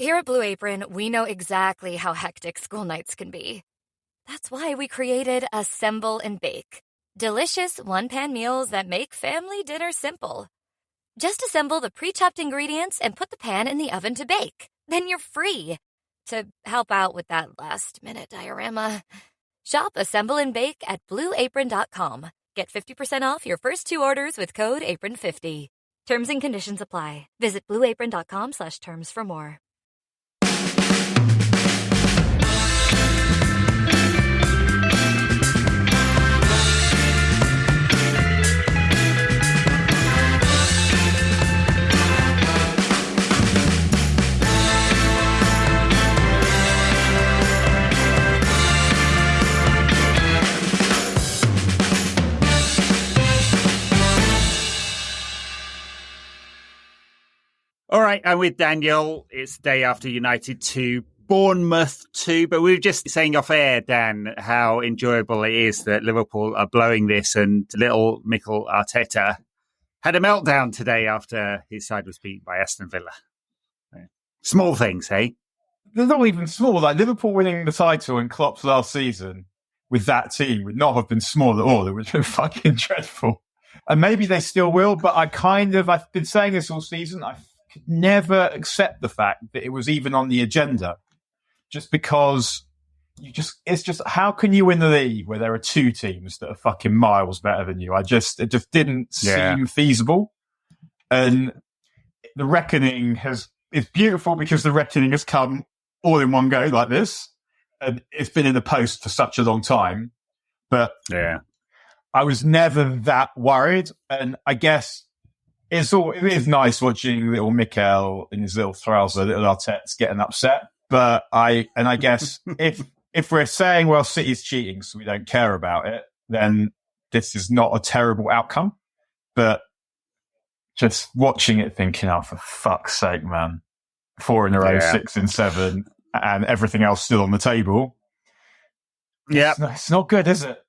Here at Blue Apron, we know exactly how hectic school nights can be. That's why we created Assemble and Bake. Delicious one-pan meals that make family dinner simple. Just assemble the pre-chopped ingredients and put the pan in the oven to bake. Then you're free to help out with that last-minute diorama. Shop Assemble and Bake at BlueApron.com. Get 50% off your first 2 orders with code APRON50. Terms and conditions apply. Visit BlueApron.com/terms for more. All right, and with Daniel, it's the day after United 2, Bournemouth 2. But we were just saying off air, Dan, how enjoyable it is that Liverpool are blowing this, and little Mikel Arteta had a meltdown today after his side was beaten by Aston Villa. Small things, hey? They're not even small. Like Liverpool winning the title in Klopp's last season with that team would not have been small at all. It would have been fucking dreadful. And maybe they still will, but I've been saying this all season, I could never accept the fact that it was even on the agenda, just because it's just how can you win the league where there are 2 teams that are fucking miles better than you? It just didn't seem feasible. And the reckoning is beautiful because the reckoning has come all in one go like this, and it's been in the post for such a long time. But I was never that worried, and I guess it is nice watching little Mikel in his little trouser, little Arteta's getting upset. But I guess if we're saying, well, City's cheating, so we don't care about it, then this is not a terrible outcome. But just watching it, thinking, oh, for fuck's sake, man, 4 in a row, 6 and 7, and everything else still on the table. Yeah, it's not good, is it?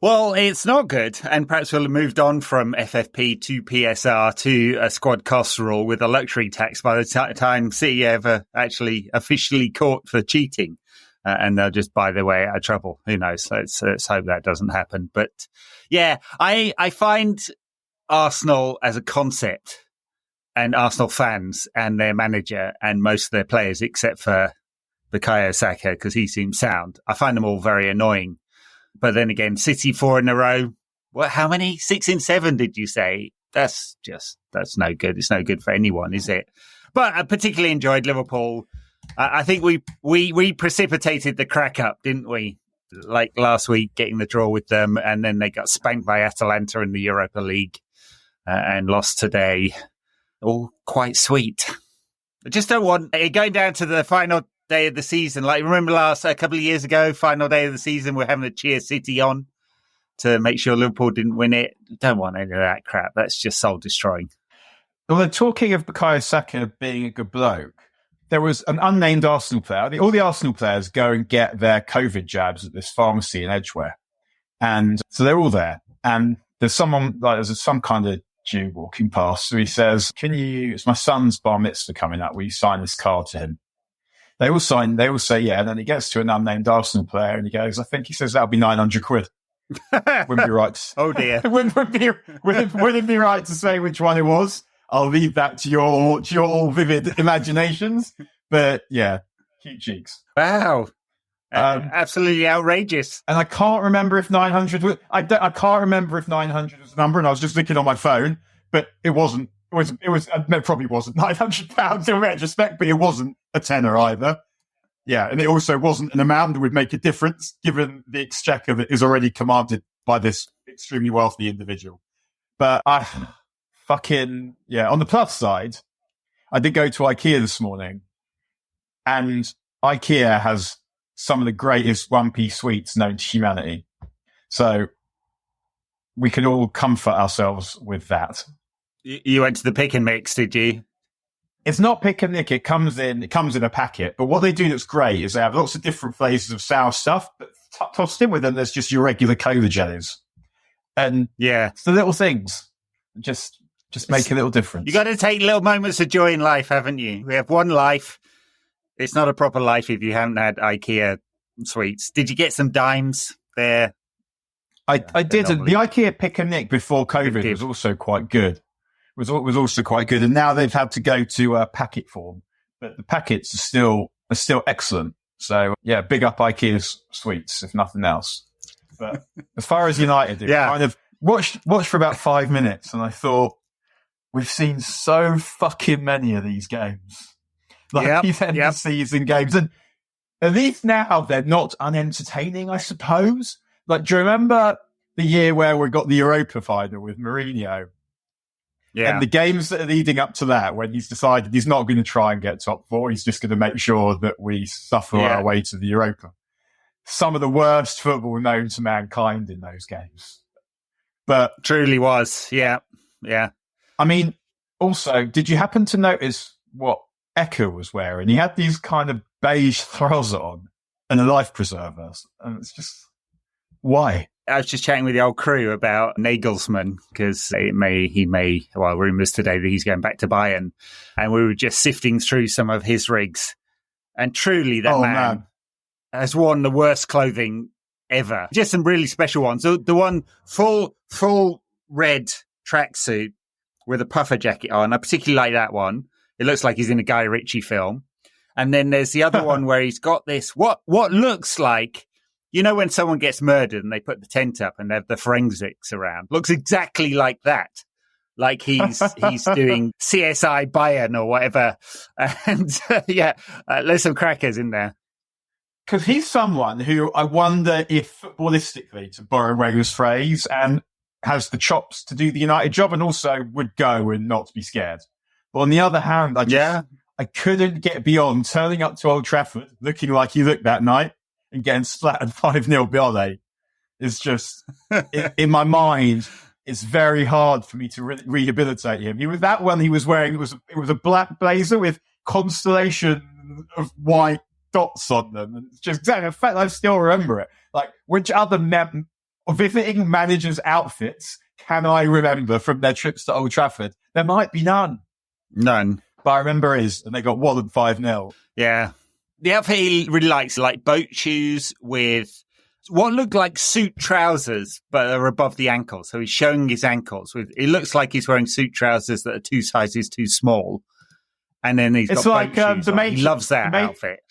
Well, it's not good, and perhaps we'll have moved on from FFP to PSR to a squad cost rule with a luxury tax by the time City ever actually officially caught for cheating, and they'll just buy their way out of trouble. Who knows? Let's hope that doesn't happen. But yeah, I find Arsenal as a concept, and Arsenal fans and their manager and most of their players, except for Bukayo Saka, because he seems sound, I find them all very annoying. But then again, City 4 in a row. What? How many? 6 in 7, did you say? That's no good. It's no good for anyone, is it? But I particularly enjoyed Liverpool. I think we precipitated the crack up, didn't we? Like last week, getting the draw with them, and then they got spanked by Atalanta in the Europa League and lost today. All quite sweet. I just don't want it going down to the final day of the season. Like, remember a couple of years ago, final day of the season, we're having to cheer City on to make sure Liverpool didn't win it. Don't want any of that crap. That's just soul destroying. Well, then, talking of Bukayo Saka being a good bloke, there was an unnamed Arsenal player. All the Arsenal players go and get their COVID jabs at this pharmacy in Edgware. And so they're all there. And there's someone, there's some kind of Jew walking past. So he says, it's my son's bar mitzvah coming up. Will you sign this card to him? They all say, yeah. And then he gets to an unnamed Arsenal player and he goes, he says, that'll be 900 quid. Wouldn't be right. Oh dear. Wouldn't it be right to say which one it was? I'll leave that to your vivid imaginations. But yeah, cute cheeks. Wow. Absolutely outrageous. And I can't remember if 900 was, I can't remember if 900 was the number, and I was just looking on my phone, but it wasn't. It probably wasn't £900 in retrospect, but it wasn't a tenner either. Yeah, and it also wasn't an amount that would make a difference, given the exchequer that is already commanded by this extremely wealthy individual. But on the plus side, I did go to IKEA this morning, and IKEA has some of the greatest one-piece suites known to humanity. So we can all comfort ourselves with that. You went to the pick and mix, did you? It's not pick and nick. It comes in a packet. But what they do that's great is they have lots of different flavours of sour stuff, but tossed in with them, there's just your regular cola jellies. And yeah, it's the little things. Just make a little difference. You got to take little moments of joy in life, haven't you? We have one life. It's not a proper life if you haven't had IKEA sweets. Did you get some dimes there? I did. The IKEA pick and nick before COVID was also quite good. Was also quite good, and now they've had to go to packet form, but the packets are still excellent. So yeah, big up IKEA sweets if nothing else. But as far as United, kind of watched for about 5 minutes, and I thought we've seen so fucking many of these games, like these end of season games, and at least now they're not unentertaining, I suppose. Like, do you remember the year where we got the Europa final with Mourinho? Yeah. And the games that are leading up to that, when he's decided he's not going to try and get top four, he's just going to make sure that we suffer our way to the Europa. Some of the worst football known to mankind in those games. But truly was, yeah. I mean, also, did you happen to notice what Eka was wearing? He had these kind of beige throws on and a life preserver. And it's just, why? I was just chatting with the old crew about Nagelsmann because rumours today that he's going back to Bayern, and we were just sifting through some of his rigs, and truly that man has worn the worst clothing ever. Just some really special ones. The one full red tracksuit with a puffer jacket on. I particularly like that one. It looks like he's in a Guy Ritchie film. And then there's the other one where he's got this what looks like. You know when someone gets murdered and they put the tent up and they have the forensics around? Looks exactly like that. Like he's doing CSI Bayern or whatever. And there's some crackers in there. Because he's someone who I wonder if footballistically, to borrow Wenger's phrase, and has the chops to do the United job and also would go and not be scared. But on the other hand, I couldn't get beyond turning up to Old Trafford looking like he looked that night and getting splattered 5-0 Biole. It's just, in my mind, it's very hard for me to rehabilitate him. He was that one he was wearing, it was a black blazer with constellation of white dots on them. And it's just exactly, in fact, I still remember it. Like, which other visiting managers' outfits can I remember from their trips to Old Trafford? There might be none. None. But I remember his, and they got walloped 5-0. Yeah. The outfit he really likes, like boat shoes with what look like suit trousers, but are above the ankles. So he's showing his ankles. It looks like he's wearing suit trousers that are 2 sizes too small. And then he's got boat shoes on. He loves that outfit.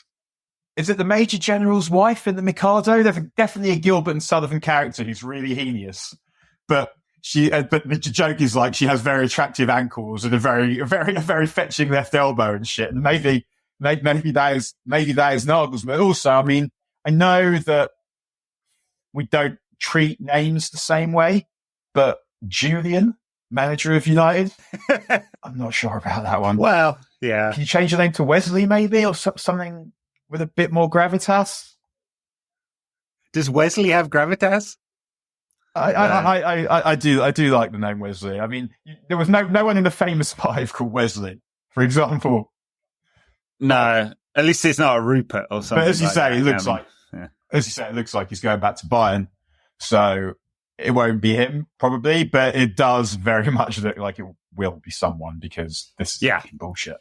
Is it the Major General's wife in the Mikado? There's definitely a Gilbert and Sullivan character who's really heinous. But the joke is like she has very attractive ankles and a very fetching left elbow and shit. And maybe that is Nagelsmann. Also, I mean, I know that we don't treat names the same way, but Julian, manager of United, I'm not sure about that one. Well, yeah. Can you change your name to Wesley maybe, or something with a bit more gravitas? Does Wesley have gravitas? I do like the name Wesley. I mean, there was no one in the famous five called Wesley, for example. No, at least it's not a Rupert or something. But as you say, it looks like he's going back to Bayern, so it won't be him probably. But it does very much look like it will be someone because this is bullshit.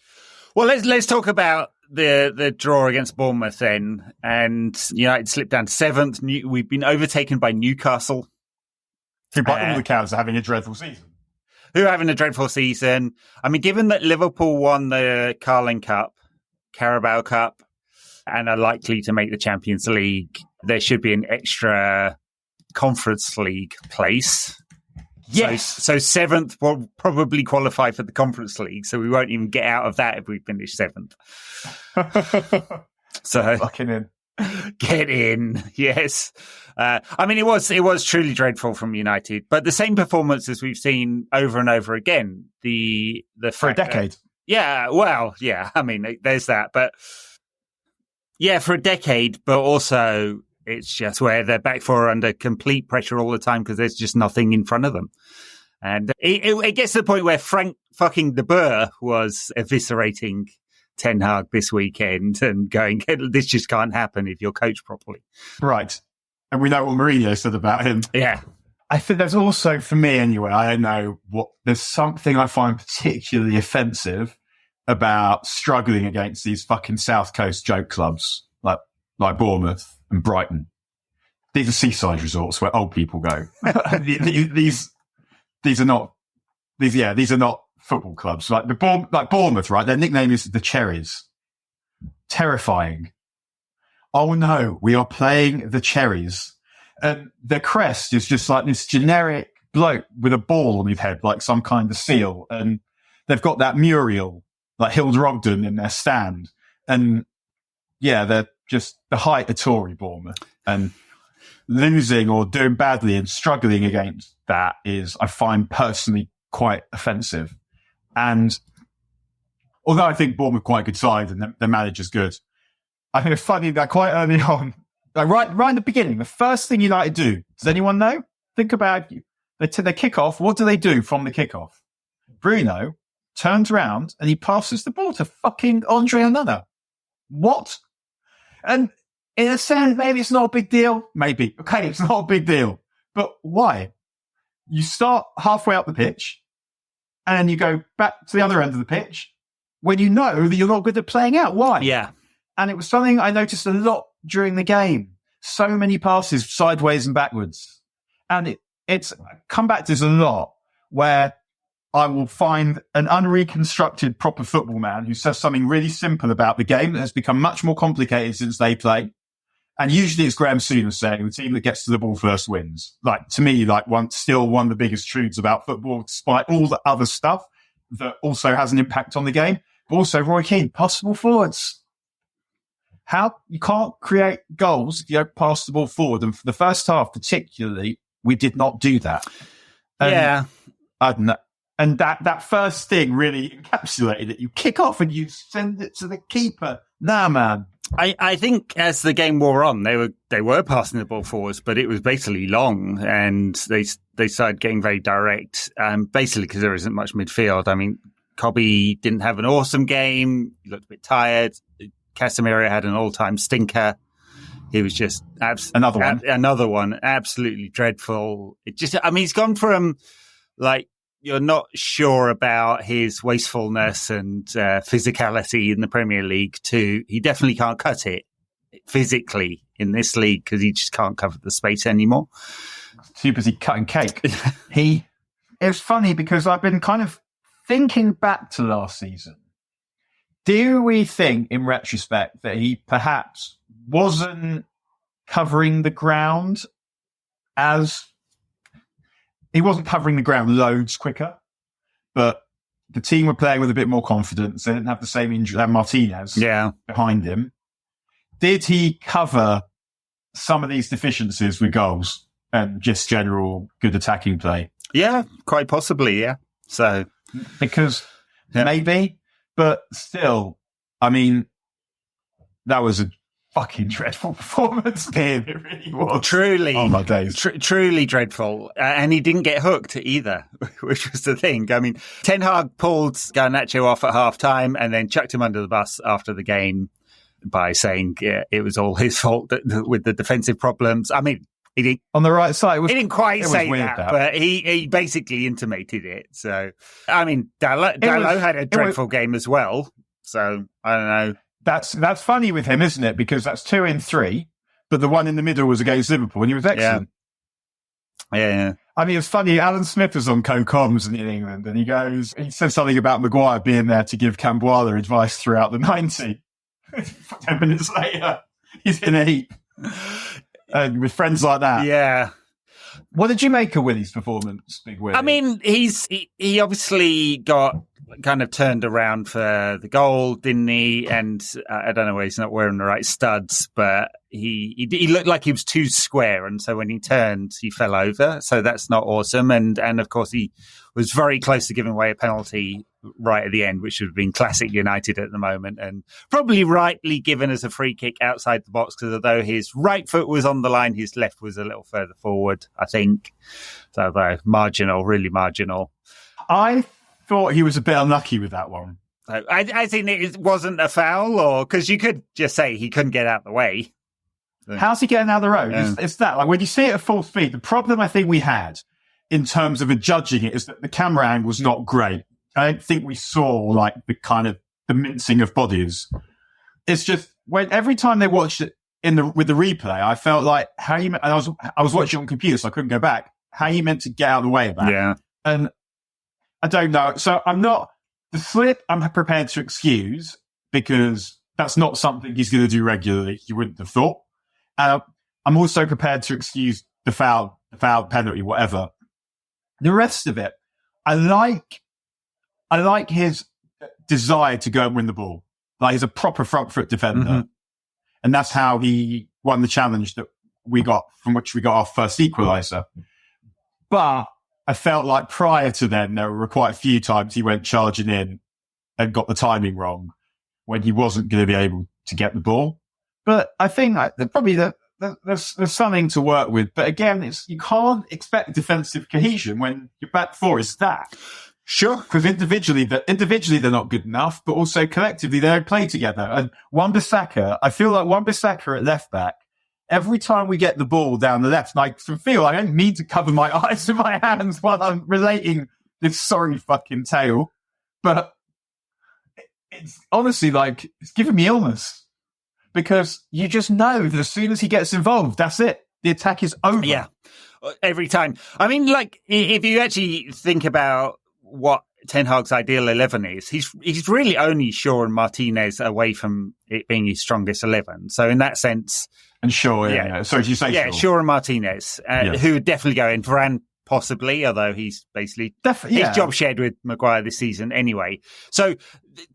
Well, let's talk about the draw against Bournemouth then, and United slipped down to 7th. We've been overtaken by Newcastle, who by all accounts are having a dreadful season. I mean, given that Liverpool won the Carling Cup, Carabao Cup, and are likely to make the Champions League, there should be an extra Conference League place. Yes. So 7th will probably qualify for the Conference League, so we won't even get out of that if we finish 7th. So fucking in. Get in, yes. I mean, it was truly dreadful from United, but the same performance as we've seen over and over again. For a decade. Yeah, well, yeah. I mean, there's that, but yeah, for a decade. But also, it's just where their back four are under complete pressure all the time because there's just nothing in front of them, and it gets to the point where Frank fucking de Boer was eviscerating Ten Hag this weekend and going, this just can't happen if you're coached properly. Right. And we know what Mourinho said about him. Yeah. I think there's also, for me anyway, I don't know there's something I find particularly offensive about struggling against these fucking South Coast joke clubs like Bournemouth and Brighton. These are seaside resorts where old people go. these are not football clubs. Like Bournemouth, right? Their nickname is the Cherries. Terrifying. Oh no, we are playing the Cherries. And their crest is just like this generic bloke with a ball on his head, like some kind of seal. And they've got that Muriel, like Hilda Ogden in their stand. And yeah, they're just the height of Tory Bournemouth. And losing or doing badly and struggling against that is, I find personally quite offensive. And although I think Bournemouth quite a good side and their manager's good, I think it's funny that quite early on, like right in the beginning, the first thing United do, does anyone know? Think about it. They kick off. What do they do from the kickoff? Bruno turns around and he passes the ball to fucking Andre Onana. What? And in a sense, maybe it's not a big deal. Maybe. Okay, it's not a big deal. But why? You start halfway up the pitch and then you go back to the other end of the pitch when you know that you're not good at playing out. Why? Yeah. And it was something I noticed a lot during the game. So many passes sideways and backwards. And it's come back to this a lot where I will find an unreconstructed proper football man who says something really simple about the game that has become much more complicated since they play. And usually it's Graham Souness saying the team that gets to the ball first wins. Like, to me, like still one of the biggest truths about football, despite all the other stuff that also has an impact on the game. But also Roy Keane, pass the ball forwards. How you can't create goals if you don't pass the ball forward. And for the first half, particularly, we did not do that. Yeah. I don't know. And that first thing really encapsulated it. You kick off and you send it to the keeper. Nah, man. I think as the game wore on, they were passing the ball forwards, but it was basically long, and they started getting very direct. Basically because there isn't much midfield. I mean, Cobby didn't have an awesome game. He looked a bit tired. Casemiro had an all-time stinker. He was just another one, absolutely dreadful. He's gone from like, you're not sure about his wastefulness and physicality in the Premier League to he definitely can't cut it physically in this league because he just can't cover the space anymore. Too busy cutting cake. It's funny because I've been kind of thinking back to last season. Do we think, in retrospect, that he perhaps wasn't covering the ground he wasn't covering the ground loads quicker, but the team were playing with a bit more confidence. They didn't have the same injury. They had Martinez behind him. Did he cover some of these deficiencies with goals and just general good attacking play? Yeah, quite possibly, yeah. So, because maybe, but still, I mean, that was a fucking dreadful performance, man. It really was. Truly. Oh, my days. Truly dreadful. And he didn't get hooked either, which was the thing. I mean, Ten Hag pulled Garnacho off at half-time and then chucked him under the bus after the game by saying it was all his fault with the defensive problems. I mean, he didn't, on the right side. He didn't quite say that, but he basically intimated it. So, I mean, Dalot had a dreadful game as well. So, I don't know. That's funny with him, isn't it? Because that's 2 in 3, but the one in the middle was against Liverpool and he was excellent. Yeah. I mean, it's funny. Alan Smith was on co-coms in England and he said something about Maguire being there to give Camboire advice throughout the 90. 10 minutes later, he's in a heap. With friends like that. Yeah. What did you make of Willie's performance, Big Willie? I mean, he obviously got kind of turned around for the goal, didn't he? And I don't know why he's not wearing the right studs, but he looked like he was too square, and so when he turned, he fell over. So that's not awesome. And of course, he was very close to giving away a penalty right at the end, which would have been classic United at the moment, and probably rightly given as a free kick outside the box, because although his right foot was on the line, his left was a little further forward, I think. So though marginal, really marginal. I thought he was a bit unlucky with that one. I think it wasn't a foul, or because you could just say he couldn't get out of the way. How's he getting out of the road? Yeah. It's that, like, when you see it at full speed, the problem I think we had in terms of judging it is that the camera angle was not great. I don't think we saw like the kind of the mincing of bodies. It's just every time they watched it with the replay, I felt like I was watching on computer, so I couldn't go back. How you meant to get out of the way of that? Yeah. And I don't know. So the slip I'm prepared to excuse because that's not something he's going to do regularly. You wouldn't have thought. I'm also prepared to excuse the foul penalty, whatever. The rest of it, I like his desire to go and win the ball. Like he's a proper front foot defender. Mm-hmm. And that's how he won the challenge that from which we got our first equaliser. But I felt like prior to then, there were quite a few times he went charging in and got the timing wrong when he wasn't going to be able to get the ball. But I think there's something to work with. But again, you can't expect defensive cohesion when your back four is that. Sure. Because individually they're not good enough, but also collectively they don't play together. And Wan-Bissaka, I feel like Wan-Bissaka at left back, every time we get the ball down the left, and I feel I don't mean to cover my eyes with my hands while I'm relating this sorry fucking tale, but it's honestly like, it's giving me illness. Because you just know that as soon as he gets involved, that's it. The attack is over. Yeah. Every time. I mean, like, if you actually think about what Ten Hag's ideal 11 is, he's really only Shaw and Martinez away from it being his strongest 11. So in that sense... And Shaw, yeah. Sorry, did you say Shaw? Yeah, Shaw and Martinez, who would definitely go in. Varane, possibly, although he's basically his job shared with Maguire this season anyway. So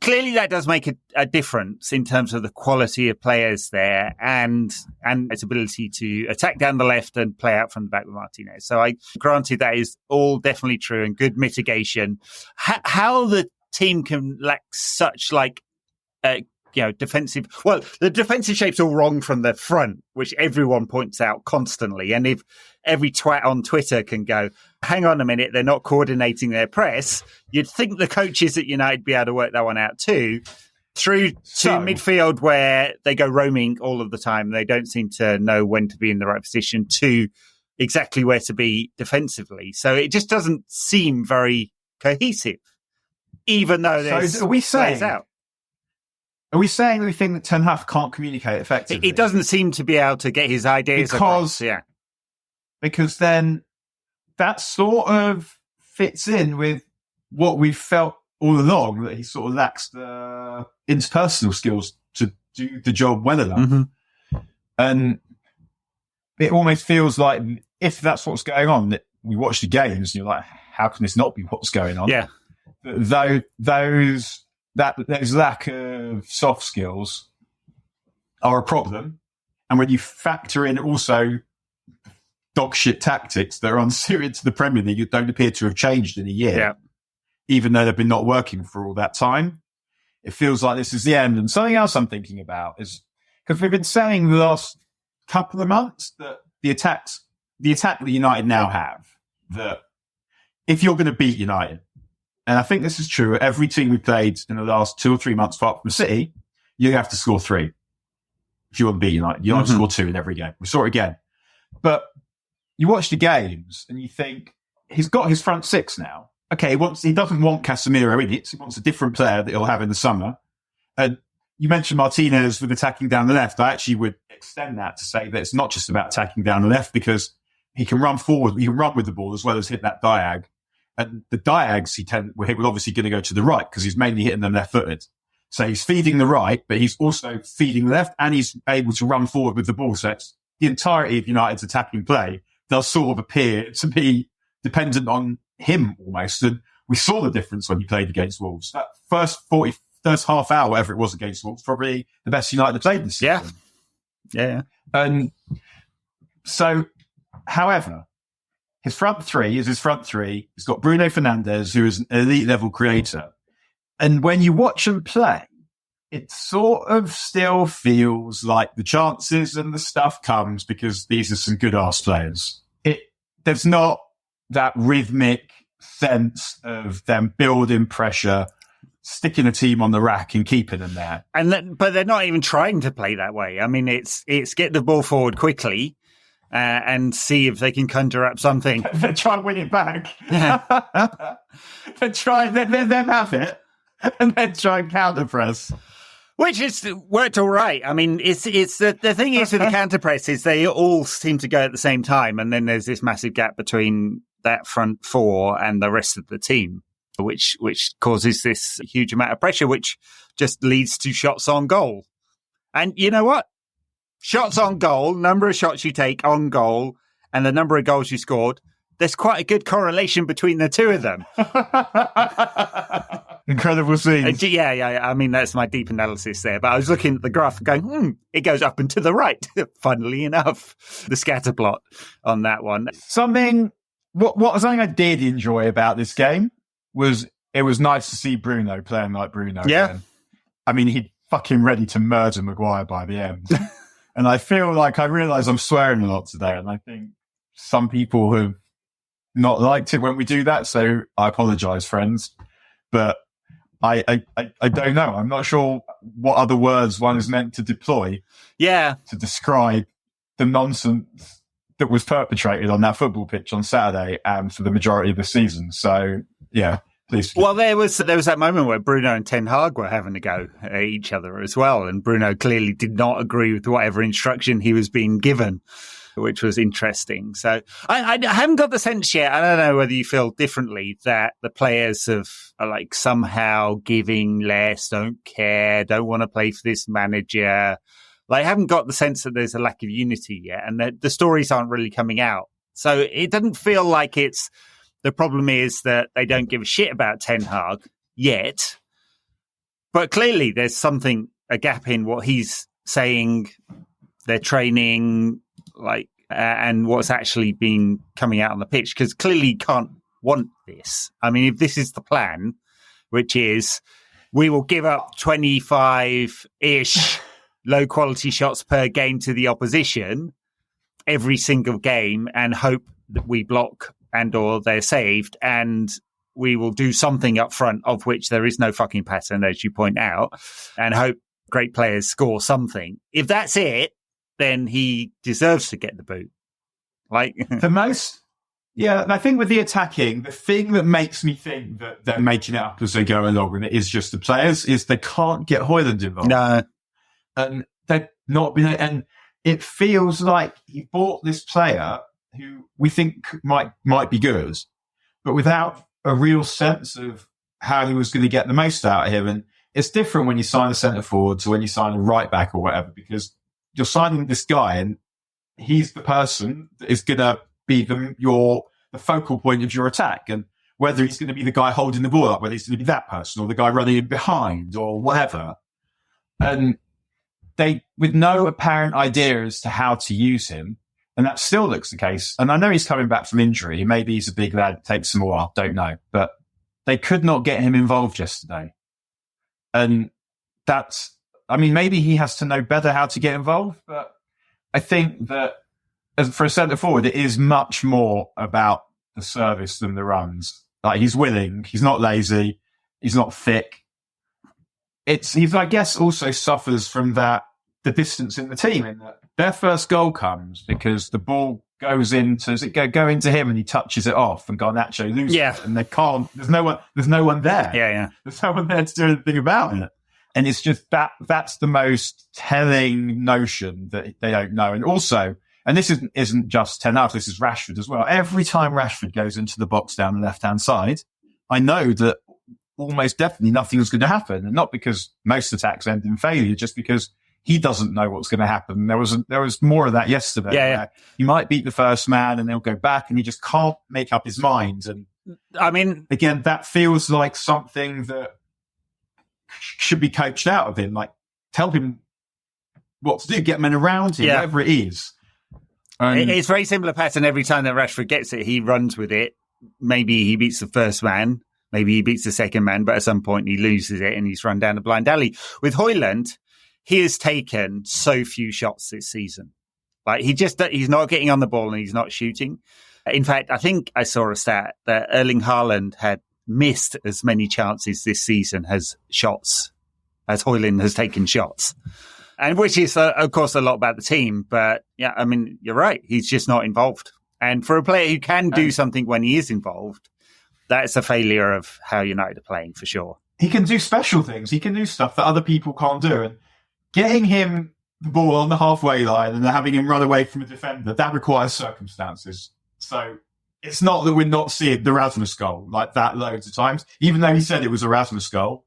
clearly that does make a difference in terms of the quality of players there and its ability to attack down the left and play out from the back with Martinez. So granted that is all definitely true and good mitigation. How the team can lack such defensive. Well, the defensive shape's all wrong from the front, which everyone points out constantly. And if every twat on Twitter can go, hang on a minute, they're not coordinating their press, you'd think the coaches at United be able to work that one out too. Through to midfield where they go roaming all of the time. They don't seem to know when to be in the right position to exactly where to be defensively. So it just doesn't seem very cohesive, even though there's players out. Are we saying we think that Ten Hag can't communicate effectively? He doesn't seem to be able to get his ideas across. Yeah. Because then that sort of fits in with what we've felt all along, that he sort of lacks the interpersonal skills to do the job well enough. Mm-hmm. And it almost feels like if that's what's going on, that we watch the games and you're like, how can this not be what's going on? Yeah. Those lack of soft skills are a problem. And when you factor in also dog shit tactics that are unsuited to the Premier League, that don't appear to have changed in a year, even though they've been not working for all that time, it feels like this is the end. And something else I'm thinking about is, because we've been saying the last couple of months that the attack that United now have, that if you're going to beat United, and I think this is true, every team we played in the last 2 or 3 months apart from City, you have to score 3. If you want to beat United, you have to score 2 in every game. We saw it again. But you watch the games and you think, he's got his front 6 now. Okay, he doesn't want Casemiro in it. He wants a different player that he'll have in the summer. And you mentioned Martinez with attacking down the left. I actually would extend that to say that it's not just about attacking down the left, because he can run forward. He can run with the ball as well as hit that diag. And the diags we're obviously going to go to the right because he's mainly hitting them left-footed. So he's feeding the right, but he's also feeding the left, and he's able to run forward with the ball. So it's the entirety of United's attacking play does sort of appear to be dependent on him almost. And we saw the difference when he played against Wolves. That first half hour, whatever it was against Wolves, probably the best United have played this season. Yeah. And so, however, his front three is his front three. He's got Bruno Fernandes, who is an elite level creator. And when you watch him play, it sort of still feels like the chances and the stuff comes because these are some good arse players. There's not that rhythmic sense of them building pressure, sticking a team on the rack and keeping them there. But they're not even trying to play that way. I mean, it's get the ball forward quickly. And see if they can conjure up something. They try and win it back. They try, let them have it. and then try and counter press. Which has worked all right. I mean, it's the thing is with the counter press is they all seem to go at the same time, and then there's this massive gap between that front four and the rest of the team, which causes this huge amount of pressure, which just leads to shots on goal. And you know what? Shots on goal, number of shots you take on goal, and the number of goals you scored, there's quite a good correlation between the two of them. Incredible scenes. Yeah. I mean, that's my deep analysis there. But I was looking at the graph and going, it goes up and to the right, funnily enough. The scatter plot on that one. Something I did enjoy about this game was it was nice to see Bruno playing like Bruno again. I mean, he'd fucking ready to murder Maguire by the end. And I feel like I realise I'm swearing a lot today, and I think some people have not liked it when we do that, so I apologise, friends. But I don't know. I'm not sure what other words one is meant to deploy to describe the nonsense that was perpetrated on that football pitch on Saturday and for the majority of the season. So, yeah. Please. Well, there was that moment where Bruno and Ten Hag were having to go at each other as well, and Bruno clearly did not agree with whatever instruction he was being given, which was interesting. So I haven't got the sense yet. I don't know whether you feel differently that the players are like somehow giving less, don't care, don't want to play for this manager. Like, I haven't got the sense that there's a lack of unity yet, and the stories aren't really coming out. So it doesn't feel like it's. The problem is that they don't give a shit about Ten Hag yet. But clearly there's a gap in what he's saying, their training, and what's actually been coming out on the pitch. Because clearly you can't want this. I mean, if this is the plan, which is we will give up 25-ish low-quality shots per game to the opposition every single game and hope that we block and or they're saved, and we will do something up front of which there is no fucking pattern, as you point out, and hope great players score something. If that's it, then he deserves to get the boot. Like the most, yeah. And I think with the attacking, the thing that makes me think that they're making it up as they go along, and it is just the players, is they can't get Højlund involved. No, and they've not been, and it feels like he bought this player who we think might be good, but without a real sense of how he was going to get the most out of him. And it's different when you sign a centre forward to when you sign a right back or whatever, because you're signing this guy and he's the person that is going to be the focal point of your attack. And whether he's going to be the guy holding the ball up, whether he's going to be that person or the guy running in behind or whatever. And they, with no apparent idea as to how to use him, and that still looks the case. And I know he's coming back from injury. Maybe he's a big lad, it takes him a while, don't know. But they could not get him involved yesterday. And maybe he has to know better how to get involved. But I think that for a centre forward, it is much more about the service than the runs. Like, he's willing, he's not lazy, he's not thick. He's, I guess, also suffers from the distance in the team, in that their first goal comes because the ball goes into, go into him and he touches it off and Garnacho loses it, and they can't, there's no one there. Yeah. There's no one there to do anything about it. And it's just that's the most telling notion that they don't know. And also, and this isn't just Ten Hag, this is Rashford as well. Every time Rashford goes into the box down the left-hand side, I know that almost definitely nothing's going to happen. And not because most attacks end in failure, just because he doesn't know what's going to happen. There was more of that yesterday. Yeah. He might beat the first man and they'll go back and he just can't make up his mind. And I mean, again, that feels like something that should be coached out of him. Like, tell him what to do, get men around him, whatever it is. It's very similar pattern. Every time that Rashford gets it, he runs with it. Maybe he beats the first man, maybe he beats the second man, but at some point he loses it and he's run down a blind alley. With Højlund, he has taken so few shots this season. Like, he's not getting on the ball and he's not shooting. In fact, I think I saw a stat that Erling Haaland had missed as many chances this season as shots, as Højlund has taken shots. And which is, of course, a lot about the team. But yeah, I mean, you're right. He's just not involved. And for a player who can do something when he is involved, that's a failure of how United are playing for sure. he can do special things. He can do stuff that other people can't do. And getting him the ball on the halfway line and having him run away from a defender, that requires circumstances. So it's not that we're not seeing the Rasmus goal like that loads of times. Even though he said it was a Rasmus goal,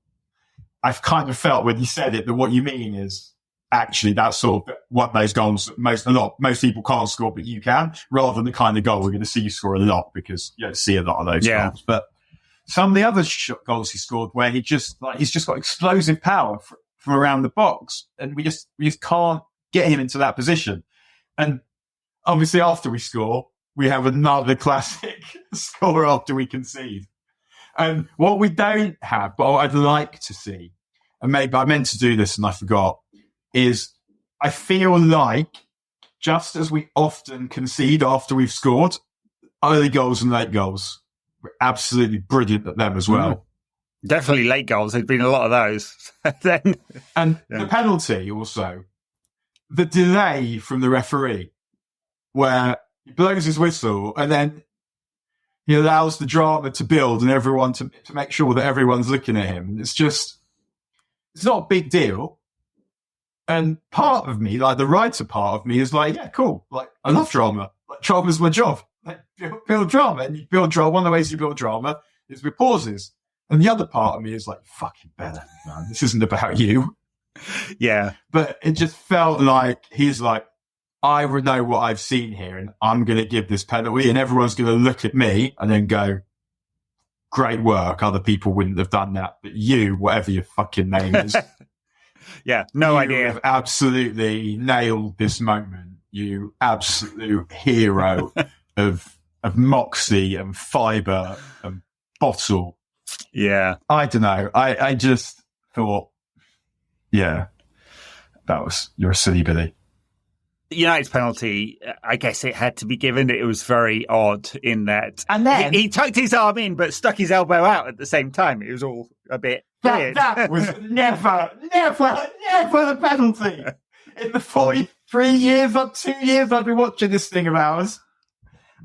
I've kind of felt when he said it that what you mean is actually that's sort of one of those goals that most people can't score, but you can, rather than the kind of goal we're going to see you score a lot, because you don't see a lot of those goals. But some of the other goals he scored where he's just got explosive power from around the box, and we just can't get him into that position. And obviously after we score, we have another classic score after we concede. And what we don't have, but what I'd like to see, and maybe I meant to do this and I forgot, is I feel like, just as we often concede after we've scored, early goals and late goals, we're absolutely brilliant at them as well. Definitely late goals. There's been a lot of those. The penalty also, the delay from the referee, where he blows his whistle and then he allows the drama to build and everyone to make sure that everyone's looking at him. It's not a big deal. And part of me, like the writer part of me, is like, yeah, cool. Like, I love drama. Like, drama's my job. Like, build drama. And you build drama. One of the ways you build drama is with pauses. And the other part of me is like, fucking better, man. This isn't about you. Yeah. But it just felt like he's like, I know what I've seen here, and I'm going to give this penalty, and everyone's going to look at me and then go, great work. Other people wouldn't have done that. But you, whatever your fucking name is. Yeah, no idea. You have absolutely nailed this moment. You absolute hero of moxie and fibre and bottle. Yeah. I don't know. I just thought, yeah, you're a silly Billy. United's penalty, I guess it had to be given. It was very odd in that. And then he tucked his arm in, but stuck his elbow out at the same time. It was all a bit weird. That was never the penalty. In the 43 years or 2 years I've been watching this thing of ours,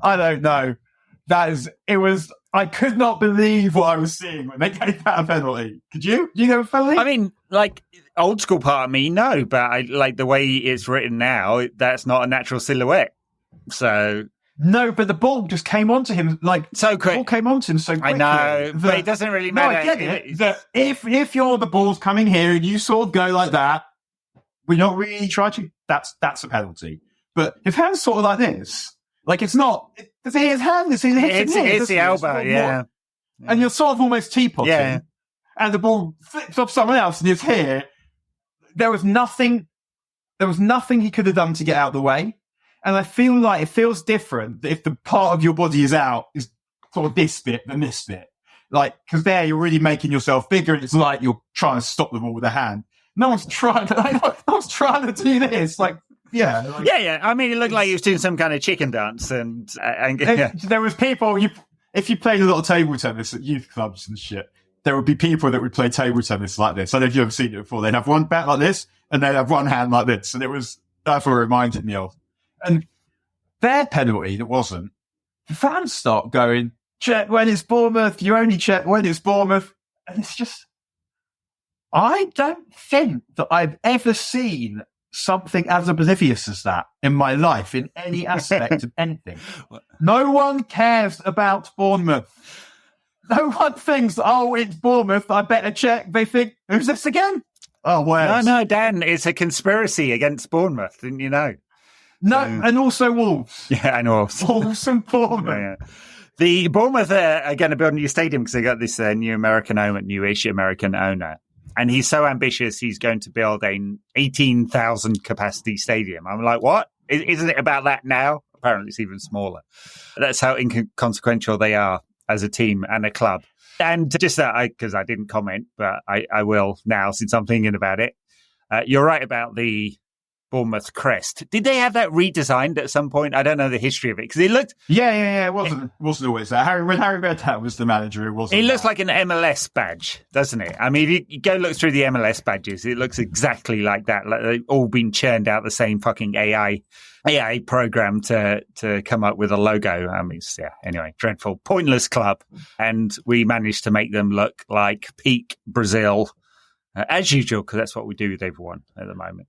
I don't know. I could not believe what I was seeing when they gave that a penalty. Could you? Do you know a penalty? I mean, like, old school part of me, no, but I like the way it's written now, that's not a natural silhouette. So. No, but the ball just came onto him so quick. The ball came onto him so quickly. I know, but it doesn't really matter. No, I get it. That if the ball's coming here and you sort of go like that, we're not really trying to. That's a penalty. But if hand's sort of like this, like it's not. It's his hand. It's the elbow, yeah. And you're sort of almost teapotting, and the ball flips off someone else, and it's here. There was nothing he could have done to get out of the way. And I feel like it feels different if the part of your body is out, is sort of this bit than this bit. Like, because there you're really making yourself bigger, and it's like you're trying to stop the ball with a hand. No one's trying to do this. Like, yeah. Yeah. I mean, it looked like he was doing some kind of chicken dance. And there was people, if you played a lot of table tennis at youth clubs and shit, there would be people that would play table tennis like this. I don't know if you've ever seen it before. They'd have one bat like this, and they'd have one hand like this. And that's what it reminded me of. And their penalty, that wasn't, the fans start going, check when it's Bournemouth, you only check when it's Bournemouth. And it's just, I don't think that I've ever seen something as oblivious as that in my life, in any aspect of anything. No one cares about Bournemouth. No one thinks, oh, it's Bournemouth, I better check. They think, who's this again? Oh, well. No, Dan, it's a conspiracy against Bournemouth, didn't you know? No, and also Wolves. Yeah, I know. Wolves and Bournemouth. Yeah. The Bournemouth are going to build a new stadium because they got this newish American owner. And he's so ambitious, he's going to build an 18,000 capacity stadium. I'm like, what? Isn't it about that now? Apparently it's even smaller. That's how inconsequential they are as a team and a club. And just that, because I didn't comment, but I will now since I'm thinking about it. You're right about the Bournemouth crest. Did they have that redesigned at some point? I don't know the history of it because it looked. Yeah. It wasn't always that. When Harry Redknapp was the manager, it wasn't. It looks like an MLS badge, doesn't it? I mean, if you go look through the MLS badges, it looks exactly like that. Like they've all been churned out the same fucking AI program to come up with a logo. I mean, anyway, dreadful, pointless club, and we managed to make them look like peak Brazil as usual because that's what we do with everyone at the moment.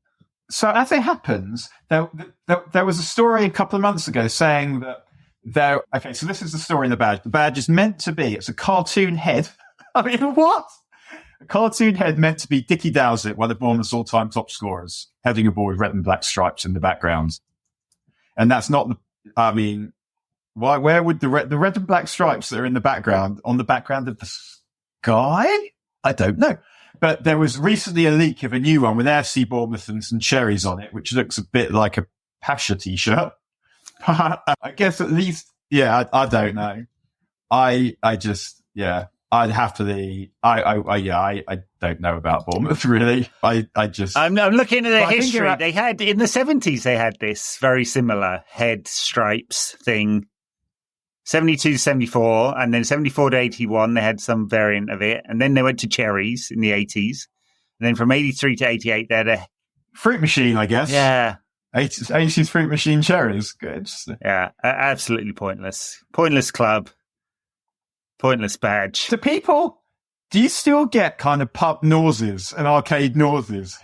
So as it happens, there was a story a couple of months ago saying that okay, so this is the story in the badge. The badge is meant to be, it's a cartoon head. I mean, what? A cartoon head meant to be Dickie Dowsett, one of Bournemouth's all-time top scorers, heading a ball with red and black stripes in the background. And that's not where would the red and black stripes that are in the background, on the background of the sky? I don't know. But there was recently a leak of a new one with AFC Bournemouth and some cherries on it, which looks a bit like a Pasha t-shirt. I guess at least, I don't know. I'd happily, I don't know about Bournemouth really. I'm looking at the history. They had, in the 70s, they had this very similar head stripes thing. 72 to 74, and then 74 to 81, they had some variant of it. And then they went to cherries in the 80s. And then from 83 to 88, they had a fruit machine, I guess. Yeah. 80s fruit machine cherries. Good. Yeah, absolutely pointless. Pointless club. Pointless badge. Do you still get kind of pub noises and arcade noises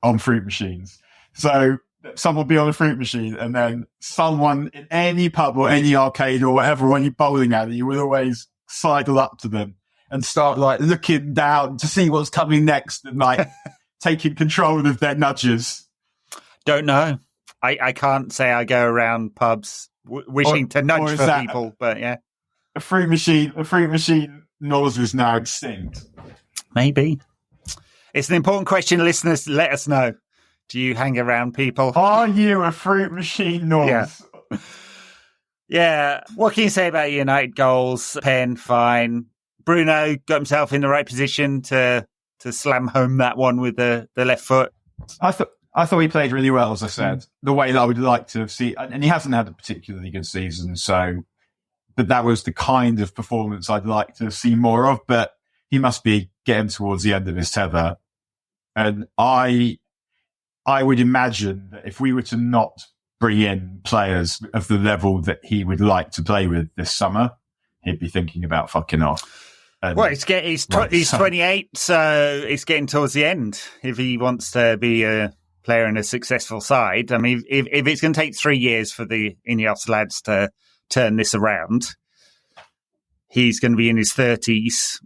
on fruit machines? So someone will be on a fruit machine and then someone in any pub or any arcade or whatever, when you're bowling at it, you will always sidle up to them and start like looking down to see what's coming next and like taking control of their nudges. Don't know. I can't say I go around pubs wishing to nudge for people, but yeah. A fruit machine noise is now extinct. Maybe. It's an important question, listeners. Let us know. Do you hang around people? Are you a fruit machine noise? Yeah. What can you say about United goals? Pen, fine. Bruno got himself in the right position to slam home that one with the left foot. I thought he played really well, as I said. The way that I would like to see, and he hasn't had a particularly good season, but that was the kind of performance I'd like to see more of. But he must be getting towards the end of his tether, and I would imagine that if we were to not bring in players of the level that he would like to play with this summer, he'd be thinking about fucking off. Well, he's 28, so it's getting towards the end. If he wants to be a player in a successful side, I mean, if it's going to take 3 years for the Ineos lads to turn this around, he's going to be in his 30s.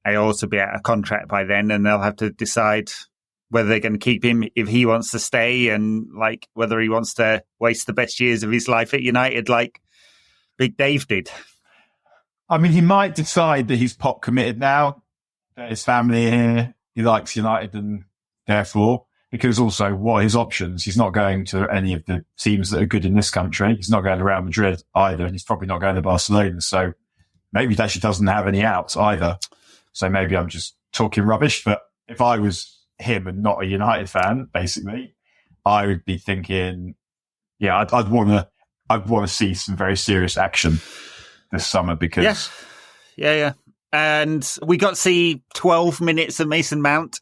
He'll also be out of contract by then, and they'll have to decide whether they're going to keep him if he wants to stay, and like whether he wants to waste the best years of his life at United like Big Dave did. I mean, he might decide that he's pot committed now, that his family here, he likes United, and therefore, because also what are his options? He's not going to any of the teams that are good in this country. He's not going to Real Madrid either, and he's probably not going to Barcelona. So maybe he actually doesn't have any outs either. So maybe I'm just talking rubbish, but if I was him and not a United fan, basically, I would be thinking, yeah, I'd want to see some very serious action this summer because yeah. And we got to see 12 minutes of Mason Mount.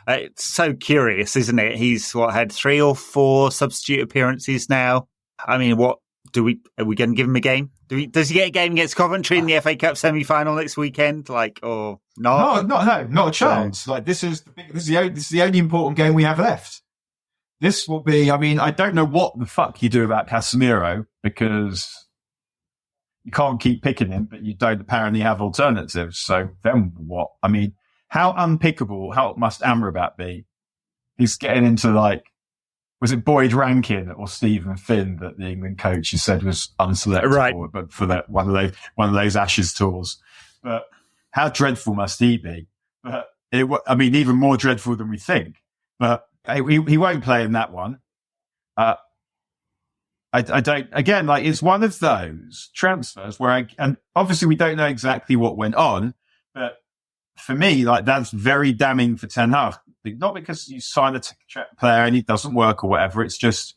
It's so curious, isn't it? He's had 3 or 4 substitute appearances now. I mean, are we going to give him a game? Does he get a game against Coventry in the FA Cup semi-final next weekend? Or not? No, not a chance. Like this is the only important game we have left. This will be. I mean, I don't know what the fuck you do about Casemiro because you can't keep picking him, but you don't apparently have alternatives. So then what? I mean, how unpickable? How must Amrabat be? He's getting into was it Boyd Rankin or Stephen Finn that the England coach you said was unselectable, right? But for that one of those Ashes tours. But how dreadful must he be? But even more dreadful than we think. But he won't play in that one. I don't. Again, it's one of those transfers where and obviously we don't know exactly what went on, but for me, that's very damning for Ten Hag not because you sign a player and he doesn't work or whatever. It's just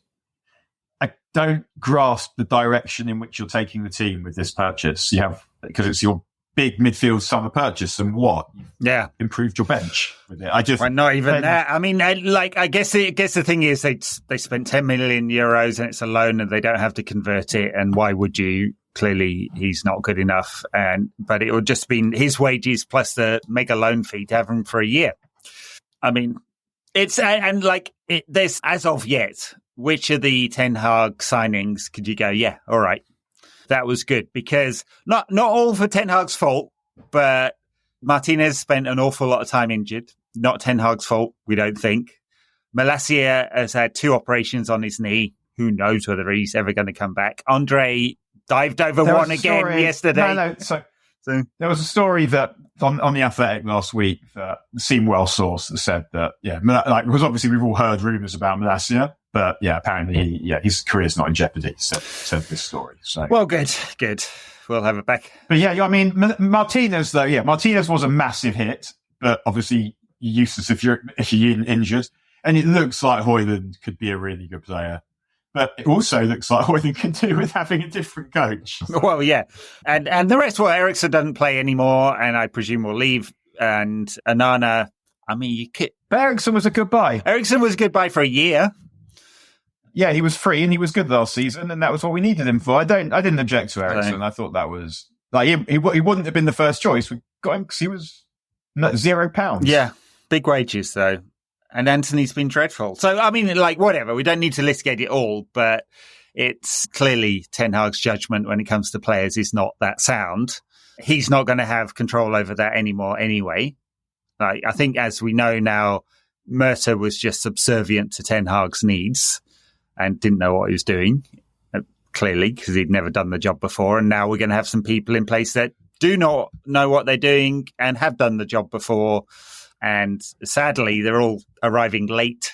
I don't grasp the direction in which you're taking the team with this purchase. Because it's your big midfield summer purchase, and what? Yeah, improved your bench with it. Not even that. I mean, I guess the thing is they spent 10 million euros and it's a loan and they don't have to convert it. And why would you? Clearly, he's not good enough. But it would just be his wages plus the mega loan fee to have him for a year. I mean, there's as of yet, which of the Ten Hag signings could you go? Yeah, all right. That was good, because not all for Ten Hag's fault, but Martinez spent an awful lot of time injured. Not Ten Hag's fault, we don't think. Malacia has had 2 operations on his knee. Who knows whether he's ever going to come back. Andre dived over one again yesterday. So there was a story that on the Athletic last week that seemed well sourced that said that, because obviously we've all heard rumours about Malacia. But apparently, his career's not in jeopardy. Said this story. So well, good. We'll have it back. But I mean, Martinez though, Martinez was a massive hit, but obviously useless if you're injured. And it looks like Højlund could be a really good player, but it also looks like Højlund can do with having a different coach. Well, yeah, and the rest. Well, Eriksson doesn't play anymore, and I presume will leave. And Anana, I mean, but Eriksson was a good buy. Eriksson was a good buy for a year. Yeah, he was free and he was good last season, and that was what we needed him for. I didn't object to Eriksson. I thought that was he wouldn't have been the first choice. We got him because he was £0. Yeah, big wages though, and Anthony's been dreadful. So I mean, whatever. We don't need to listigate it all, but it's clearly Ten Hag's judgment when it comes to players is not that sound. He's not going to have control over that anymore anyway. I think, as we know now, Murta was just subservient to Ten Hag's needs and didn't know what he was doing, clearly, because he'd never done the job before. And now we're going to have some people in place that do not know what they're doing and have done the job before. And sadly, they're all arriving late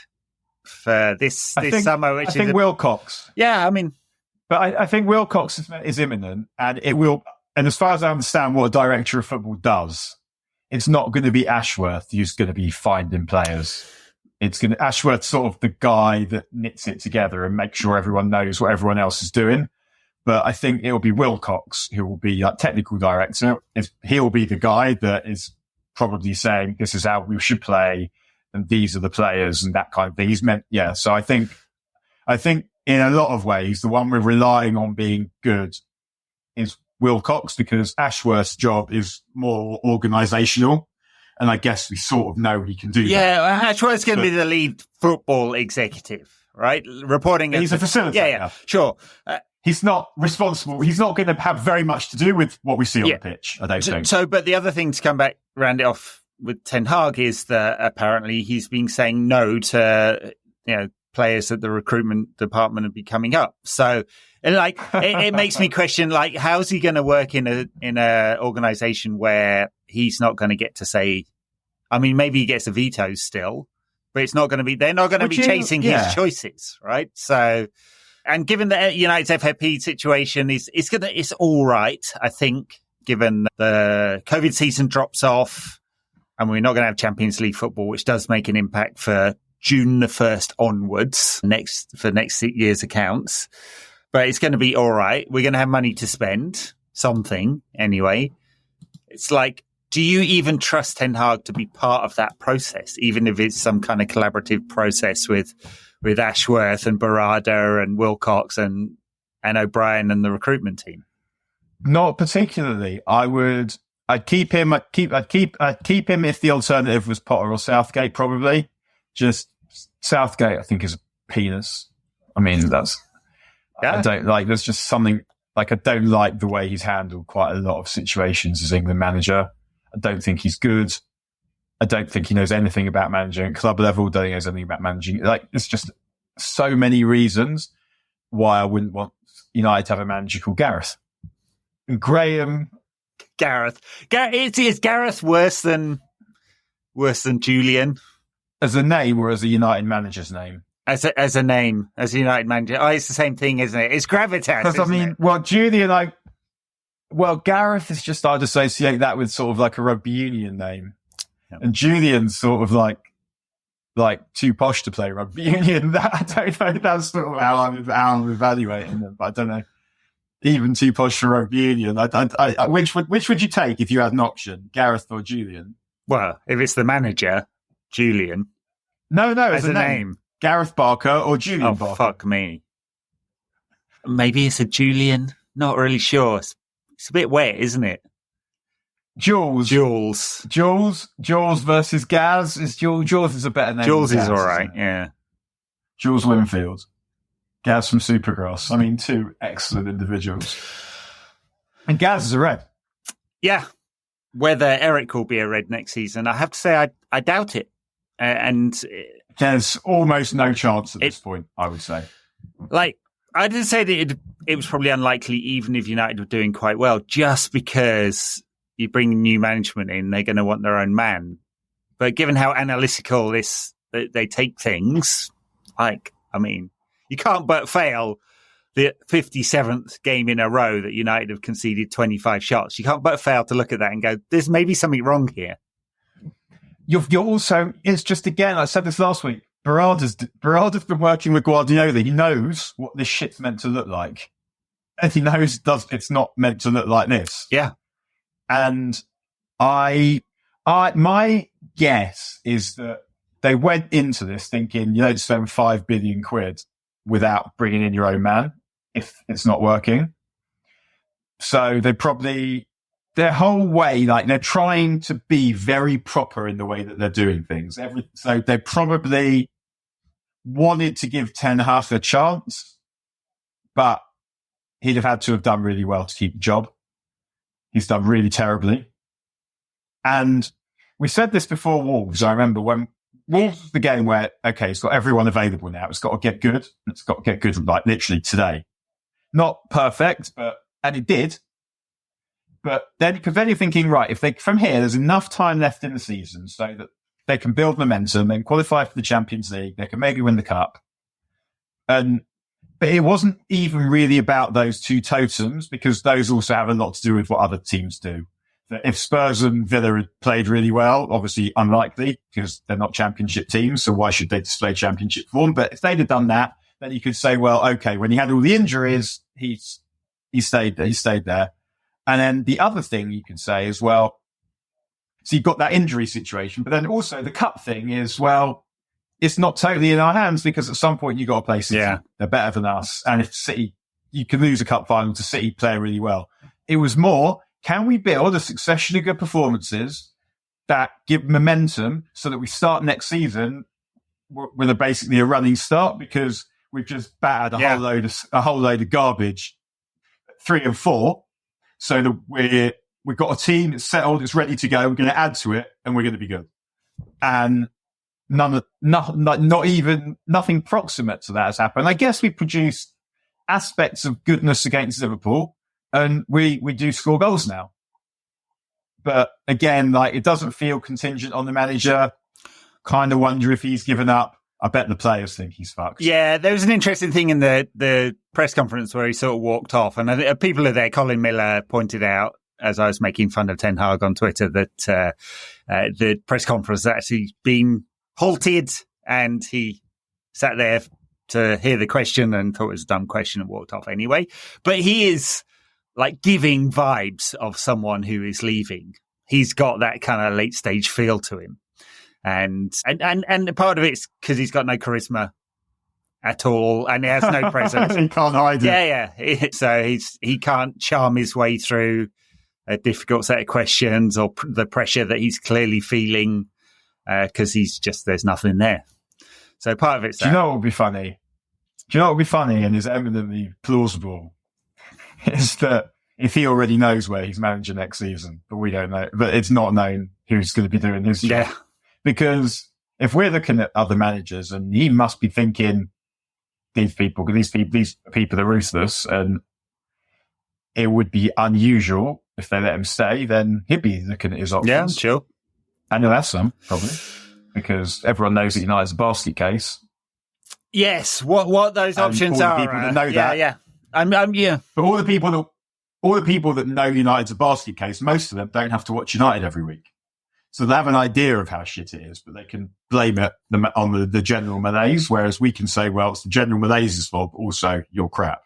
for this summer. I think Wilcox. Yeah, I mean. But I think Wilcox is imminent, and it will. And as far as I understand what a director of football does, it's not going to be Ashworth who's going to be finding players. Ashworth's sort of the guy that knits it together and makes sure everyone knows what everyone else is doing. But I think it will be Wilcox who will be technical director. He'll be the guy that is probably saying, this is how we should play, and these are the players, and that kind of thing. So I think in a lot of ways, the one we're relying on being good is Wilcox, because Ashworth's job is more organisational. And I guess we sort of know he can do that. Yeah, Ashworth's going to be the lead football executive, right? Reporting. He's a facilitator. Yeah, sure. He's not responsible. He's not going to have very much to do with what we see on the pitch, I don't think. So, but the other thing to come back, round it off with Ten Hag, is that apparently he's been saying no to, players that the recruitment department would be coming up. So, it makes me question, how's he going to work in a organisation where he's not going to get to say, I mean, maybe he gets a veto still, but it's not going to be, they're not going to be chasing his choices, right? So, and given the United's FFP situation, it's all right, I think, given the COVID season drops off and we're not going to have Champions League football, which does make an impact for June the 1st onwards, for next year's accounts. But it's going to be all right. We're going to have money to spend, something anyway. It's do you even trust Ten Hag to be part of that process, even if it's some kind of collaborative process with Ashworth and Barada and Wilcox and O'Brien and the recruitment team? Not particularly. I'd keep him. I'd keep him if the alternative was Potter or Southgate, probably. Just Southgate, I think, is a penis. I mean, I don't there's just something, I don't like the way he's handled quite a lot of situations as England manager. I don't think he's good. I don't think he knows anything about managing at club level. Don't think he knows anything about managing. There's just so many reasons why I wouldn't want United to have a manager called Gareth. And Gareth. Is Gareth worse than Julian? As a name or as a United manager's name? As a name, as a United manager. Oh, it's the same thing, isn't it? It's gravitas. Julian, Gareth is just, I'd associate that with sort of a rugby union name. Yeah. And Julian's sort of like too posh to play rugby union. I don't know. That's sort of how I'm evaluating them. But I don't know. Even too posh for rugby union. Which would you take if you had an option, Gareth or Julian? Well, if it's the manager, Julian. No, as a name. Gareth Barker or Julian Barker. Fuck me. Maybe it's a Julian. Not really sure. It's a bit wet, isn't it? Jules versus Gaz. Jules is a better name. Jules is all right, yeah. Jules Winfield. Gaz from Supergrass. I mean, two excellent individuals. And Gaz is a Red. Yeah. Whether Eric will be a Red next season, I have to say I doubt it. And there's almost no chance at this point, I would say. Like, I did say that it was probably unlikely, even if United were doing quite well, just because you bring new management in, they're going to want their own man. But given how analytical they take things, you can't but fail the 57th game in a row that United have conceded 25 shots. You can't but fail to look at that and go, there's maybe something wrong here. You're also, it's just, again, I said this last week, Barada's been working with Guardiola. He knows what this shit's meant to look like. And he knows it's not meant to look like this. Yeah. And my guess is that they went into this thinking, you don't spend 5 billion quid without bringing in your own man if it's not working. So their whole way, like, they're trying to be very proper in the way that they're doing things. So they probably wanted to give Ten Hag a chance, but he'd have had to have done really well to keep the job. He's done really terribly. And we said this before Wolves. I remember when Wolves was the game where, okay, it's got everyone available now. It's got to get good. It's got to get good, like, literally today. Not perfect, and it did. But then you're thinking, right, from here, there's enough time left in the season so that they can build momentum and qualify for the Champions League. They can maybe win the cup. But it wasn't even really about those two totems, because those also have a lot to do with what other teams do. If Spurs and Villa had played really well, obviously unlikely because they're not championship teams. So why should they display championship form? But if they'd have done that, then you could say, well, okay, when he had all the injuries, he stayed there. And then the other thing you can say is, well, so you've got that injury situation, but then also the cup thing is, well, it's not totally in our hands because at some point you've got to play City. Yeah. They're better than us. And if City, you can lose a cup final to City playing really well. It was more, can we build a succession of good performances that give momentum so that we start next season with basically a running start, because we've just battered a whole load of garbage, 3 and 4. So that we've got a team that's settled, it's ready to go. We're going to add to it, and we're going to be good. And nothing proximate to that has happened. I guess we produced aspects of goodness against Liverpool, and we do score goals now. But again, like, it doesn't feel contingent on the manager. Kind of wonder if he's given up. I bet the players think he's fucked. Yeah, there was an interesting thing in the press conference where he sort of walked off, and people are there. Colin Miller pointed out, as I was making fun of Ten Hag on Twitter, that the press conference had actually been halted, and he sat there to hear the question and thought it was a dumb question and walked off anyway. But he is like giving vibes of someone who is leaving. He's got that kind of late stage feel to him. And part of it's because he's got no charisma at all, and he has no presence. He can't hide it. Yeah. So he can't charm his way through a difficult set of questions or the pressure that he's clearly feeling, because there's nothing there. So part of it's that. Do you know what would be funny? And is eminently plausible? Is that if he already knows where he's manager next season, but we don't know, but it's not known who's going to be doing his job. Yeah. Because if we're looking at other managers, and he must be thinking, these people are ruthless, and it would be unusual if they let him stay, then he'd be looking at his options. Yeah, sure. And he'll have some, probably, because everyone knows that United's a basket case. Yes, what those options are. All the people that know that. Yeah. But all the people that know United's a basket case, most of them don't have to watch United every week. So they have an idea of how shit it is, but they can blame it on the general malaise, whereas we can say, well, it's the general malaise's fault, but also you're crap.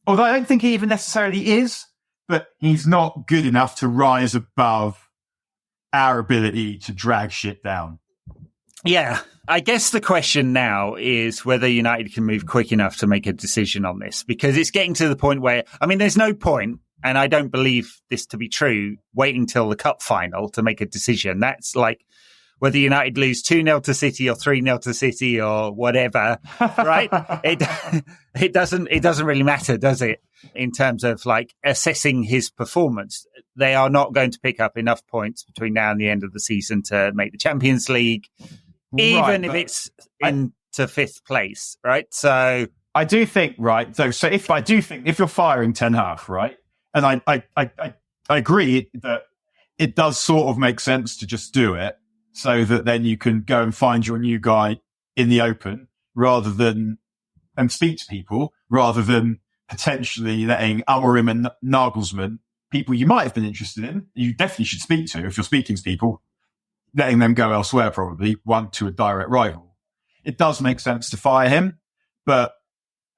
Although I don't think he even necessarily is, but he's not good enough to rise above our ability to drag shit down. Yeah, I guess the question now is whether United can move quick enough to make a decision on this, because it's getting to the point where, I mean, there's no point, and I don't believe this to be true, waiting till the cup final to make a decision. That's like whether United lose 2-0 to City or 3-0 to City or whatever, right? It doesn't really matter, does it? In terms of like assessing his performance, they are not going to pick up enough points between now and the end of the season to make the Champions League, even if it's into fifth place, right? So I do think, right? So if you're firing Ten Hag, right? And I agree that it does sort of make sense to just do it so that then you can go and find your new guy in the open and speak to people rather than potentially letting Amorim and Nagelsmann, people you might have been interested in, you definitely should speak to if you're speaking to people, letting them go elsewhere probably, one to a direct rival. It does make sense to fire him, but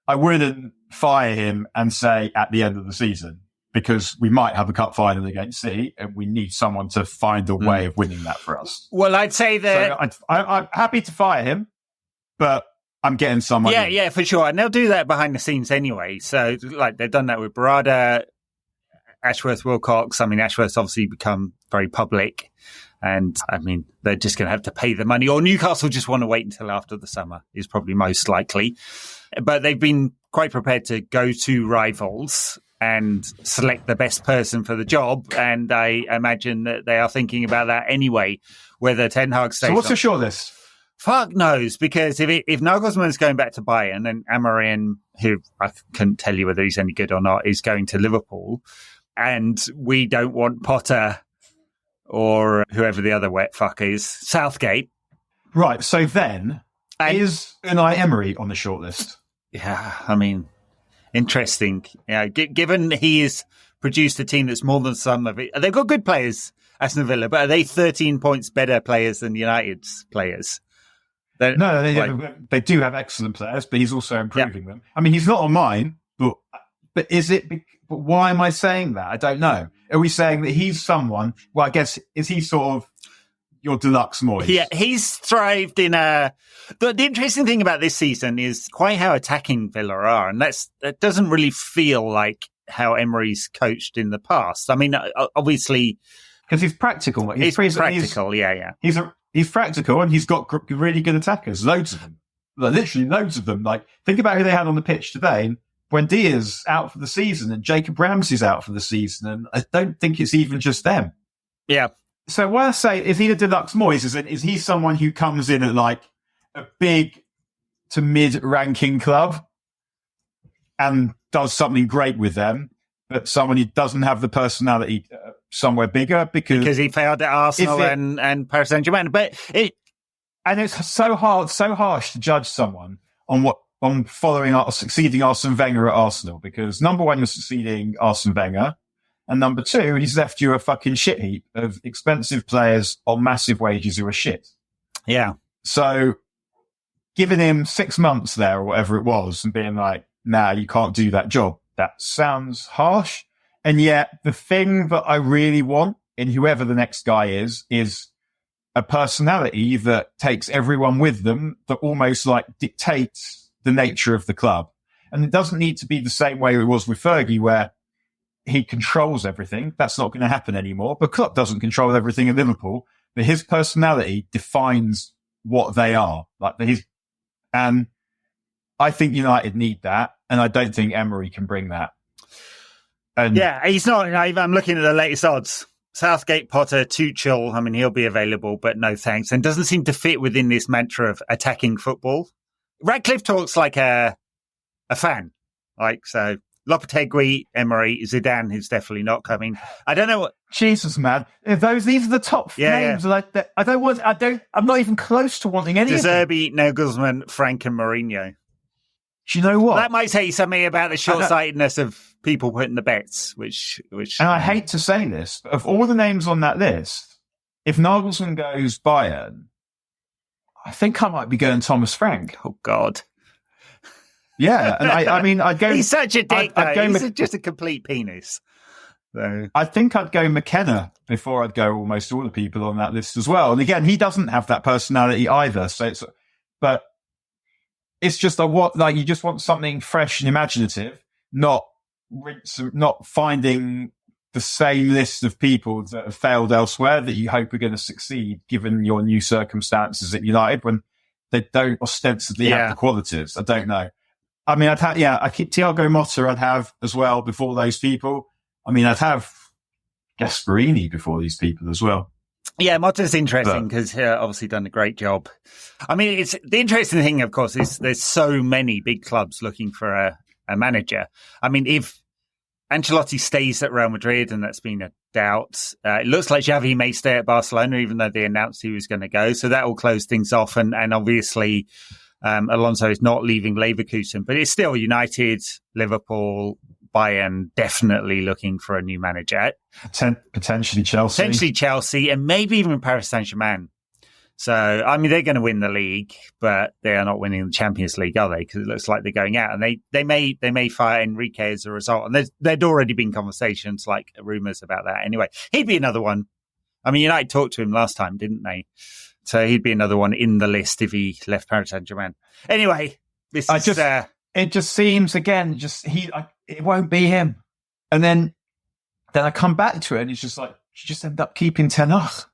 I wouldn't fire him and say at the end of the season, because we might have a cup final against City and we need someone to find a way of winning that for us. Well, I'd say that... So I'm happy to fire him, but I'm getting someone. Yeah, for sure. And they'll do that behind the scenes anyway. So, like, they've done that with Barada, Ashworth, Wilcox. I mean, Ashworth's obviously become very public. And, I mean, they're just going to have to pay the money. Or Newcastle just want to wait until after the summer is probably most likely. But they've been quite prepared to go to rivals and select the best person for the job. And I imagine that they are thinking about that anyway, whether Ten Hag stays. So what's your shortlist? Fuck knows, because if Nagelsmann's going back to Bayern and Amorim, who I couldn't tell you whether he's any good or not, is going to Liverpool, and we don't want Potter or whoever the other wet fuck is, Southgate. Right, so then, is Unai Emery on the shortlist? Yeah, I mean, interesting. Yeah, given he has produced a team that's more than some of it. They've got good players, Aston Villa, but are they 13 points better players than United's players? They do have excellent players, but he's also improving them. I mean, he's not on mine, but is it? But why am I saying that? I don't know. Are we saying that he's someone? Well, I guess is he sort of your deluxe Moyes? Yeah, he's thrived in a. The interesting thing about this season is quite how attacking Villa are, and that doesn't really feel like how Emery's coached in the past. I mean, obviously, because he's practical. He's practical. Yeah. He's practical, and he's got really good attackers, loads of them. Like, literally loads of them. Like, think about who they had on the pitch today. Buendia's out for the season, and Jacob Ramsey's out for the season, and I don't think it's even just them. Yeah. So when I say, is he the deluxe Moyes? Is he someone who comes in at like a big to mid-ranking club and does something great with them, but someone who doesn't have the personality somewhere bigger because he failed at Arsenal and Paris Saint-Germain. But it's so harsh to judge someone on succeeding Arsene Wenger at Arsenal, because number one, you're succeeding Arsene Wenger, and number two, he's left you a fucking shit heap of expensive players on massive wages who are shit. Yeah. So giving him 6 months there or whatever it was and being like, nah, you can't do that job. That sounds harsh. And yet the thing that I really want in whoever the next guy is a personality that takes everyone with them, that almost like dictates the nature of the club. And it doesn't need to be the same way it was with Fergie, where he controls everything. That's not going to happen anymore. But Klopp doesn't control everything in Liverpool, but his personality defines what they are. And I think United need that. And I don't think Emery can bring that. And yeah, he's not. I'm looking at the latest odds. Southgate, Potter, Tuchel. I mean, he'll be available, but no thanks. And doesn't seem to fit within this mantra of attacking football. Radcliffe talks like a fan. So Lopetegui, Emery, Zidane, who's definitely not coming. I don't know what. Jesus, man. These are the top names. Yeah. I'm not even close to wanting any of them. De Zerbi, Nagelsmann, Frank and Mourinho. Do you know what? That might say something about the short-sightedness of people putting the bets, which. And I hate to say this, but of all the names on that list, if Nagelsmann goes Bayern, I think I might be going Thomas Frank. Oh, God. Yeah, and I mean, I'd go... He's such a dick, I'd go He's just a complete penis. So. I think I'd go McKenna before I'd go almost all the people on that list as well. And again, he doesn't have that personality either. So but it's just you just want something fresh and imaginative, not finding the same list of people that have failed elsewhere that you hope are going to succeed given your new circumstances at United when they don't ostensibly have the qualities. I don't know. I mean, I keep Thiago Motta I'd have as well before those people. I mean, I'd have Gasparini before these people as well. Yeah, Motta's interesting because obviously done a great job. I mean, it's the interesting thing, of course, is there's so many big clubs looking for a manager. I mean, if Ancelotti stays at Real Madrid, and that's been a doubt, it looks like Xavi may stay at Barcelona, even though they announced he was going to go. So that will close things off. And obviously, Alonso is not leaving Leverkusen, but it's still United, Liverpool, Bayern definitely looking for a new manager. Potentially Chelsea. And maybe even Paris Saint-Germain. So, I mean, they're going to win the league, but they are not winning the Champions League, are they? Because it looks like they're going out. And they may fire Enrique as a result. And there'd already been conversations, like rumours about that. Anyway, he'd be another one. I mean, United talked to him last time, didn't they? So he'd be another one in the list if he left Paris Saint-Germain. Anyway, it just seems, again, it won't be him. And then I come back to it and it's just like, you just end up keeping Ten Hag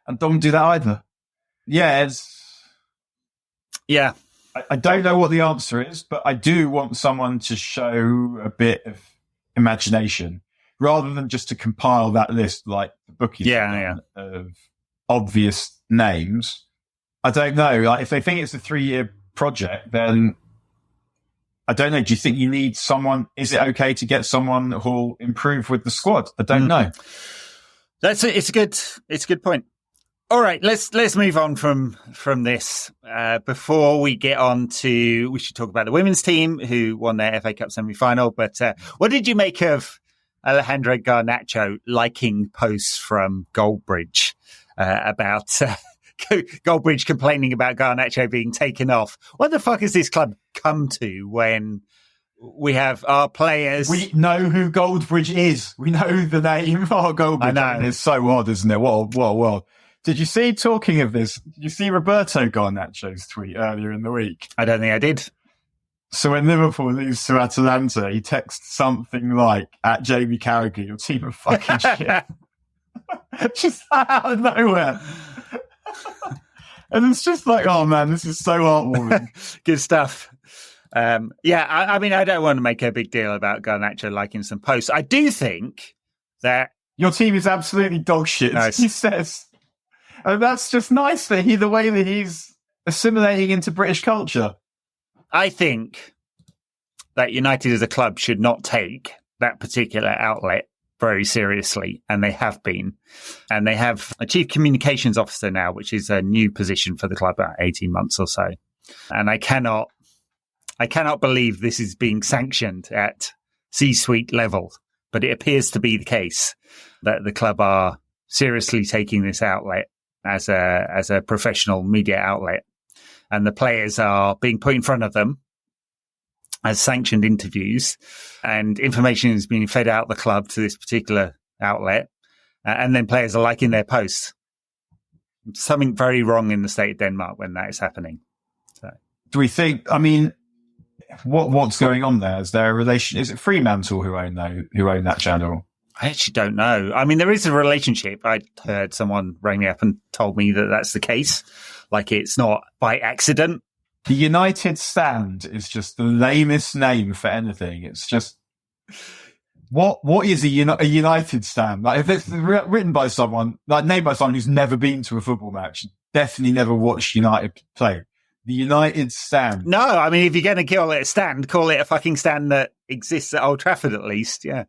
and don't do that either. Yeah, I don't know what the answer is, but I do want someone to show a bit of imagination rather than just to compile that list like the bookies of obvious names. I don't know. Like, if they think it's a 3-year project, then I don't know. Do you think you need someone? Is it okay to get someone who'll improve with the squad? I don't know. It's a good point. All right, let's move on from this. Before we get on to, we should talk about the women's team who won their FA Cup semi-final. But what did you make of Alejandro Garnacho liking posts from Goldbridge about Goldbridge complaining about Garnacho being taken off? What the fuck has this club come to when we have our players? We know who Goldbridge is. We know the name of Goldbridge. I know. It's so odd, isn't it? What? Did you see, talking of this, did you see Roberto Garnacho's tweet earlier in the week? I don't think I did. So when Liverpool lose to Atalanta, he texts something like, at Jamie Carragher, your team of fucking shit. Just out of nowhere. And it's just like, oh man, this is so heartwarming. Good stuff. I mean, I don't want to make a big deal about Garnacho liking some posts. I do think that your team is absolutely dog shit, nice. He says. And that's just nice for the way that he's assimilating into British culture. I think that United as a club should not take that particular outlet very seriously, and they have been. And they have a chief communications officer now, which is a new position for the club, about 18 months or so. And I cannot believe this is being sanctioned at C-suite level, but it appears to be the case that the club are seriously taking this outlet as a professional media outlet, and the players are being put in front of them as sanctioned interviews, and information is being fed out the club to this particular outlet, and then players are liking their posts. Something very wrong in the state of Denmark when that is happening. So, do we think? I mean, what's going on there? Is there a relation? Is it Fremantle who own that channel? I actually don't know. I mean, there is a relationship. I heard someone rang me up and told me that that's the case. Like, it's not by accident. The United Stand is just the lamest name for anything. It's just, what is a United Stand? Like, if it's written by someone, like named by someone who's never been to a football match, definitely never watched United play. The United Stand. No, I mean, if you're going to call it a stand, call it a fucking stand that exists at Old Trafford at least, yeah.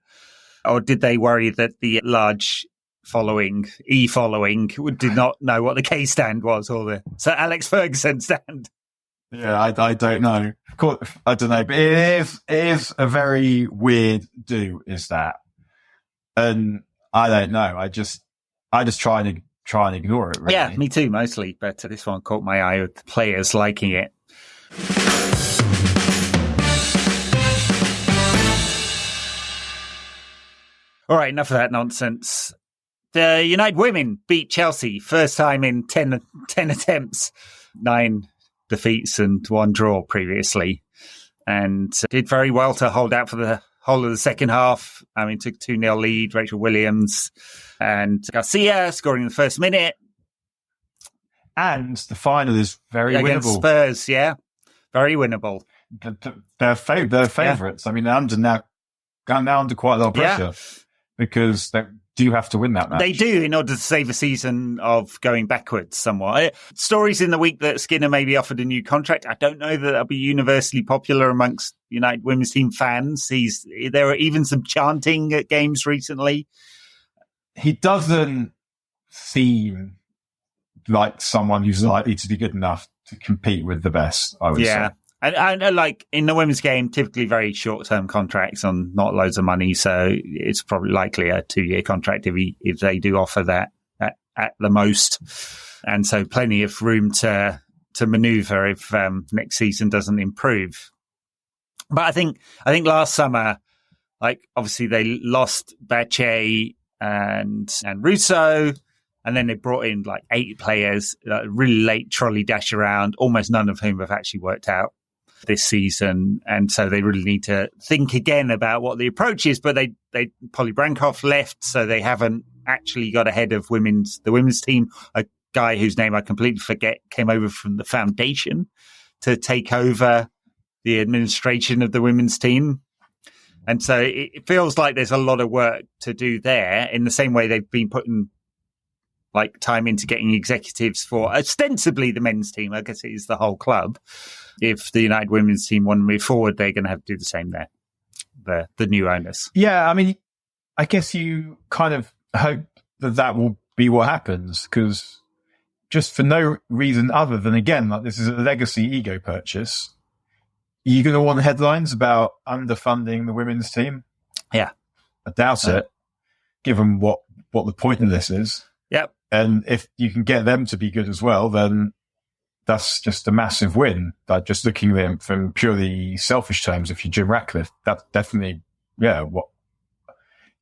Or did they worry that the large following, did not know what the K stand was, or the Sir Alex Ferguson stand? Yeah, I don't know. Of course, I don't know, but it is a very weird do, is that? And I don't know. I just try and try and ignore it, really. Yeah, me too, mostly. But this one caught my eye with the players liking it. All right, enough of that nonsense. The United women beat Chelsea, first time in 10 attempts, 9 defeats and 1 draw previously, and did very well to hold out for the whole of the second half. I mean, took 2-0 lead, Rachel Williams and Garcia scoring in the first minute. And the final is very against winnable. Spurs, yeah. Very winnable. They're favourites. Yeah. I mean, they're now under quite a lot of pressure because they do have to win that match. They do, in order to save a season of going backwards somewhat. Stories in the week that Skinner may be offered a new contract. I don't know that that'll be universally popular amongst United women's team fans. There are even some chanting at games recently. He doesn't seem like someone who's likely to be good enough to compete with the best, I would say. And like in the women's game, typically very short-term contracts on not loads of money, so it's probably likely a 2-year contract if they do offer that at the most, and so plenty of room to manoeuvre if next season doesn't improve. But I think last summer, like obviously they lost Bache and Russo. And then they brought in like 8 players, really late trolley dash around, almost none of whom have actually worked out this season. And so they really need to think again about what the approach is. But Polly Brankoff left, so they haven't actually got ahead of the women's team. A guy whose name I completely forget came over from the foundation to take over the administration of the women's team. And so it feels like there's a lot of work to do there, in the same way they've been putting like time into getting executives for ostensibly the men's team. I guess it is the whole club. If the United women's team want to move forward, they're going to have to do the same there. The new owners. Yeah, I mean, I guess you kind of hope that will be what happens, because just for no reason other than, again, like this is a legacy ego purchase. You're going to want headlines about underfunding the women's team? Yeah. I doubt it, given what the point of this is. Yep. And if you can get them to be good as well, then that's just a massive win. Like, just looking at them from purely selfish terms, if you're Jim Ratcliffe, that's definitely, even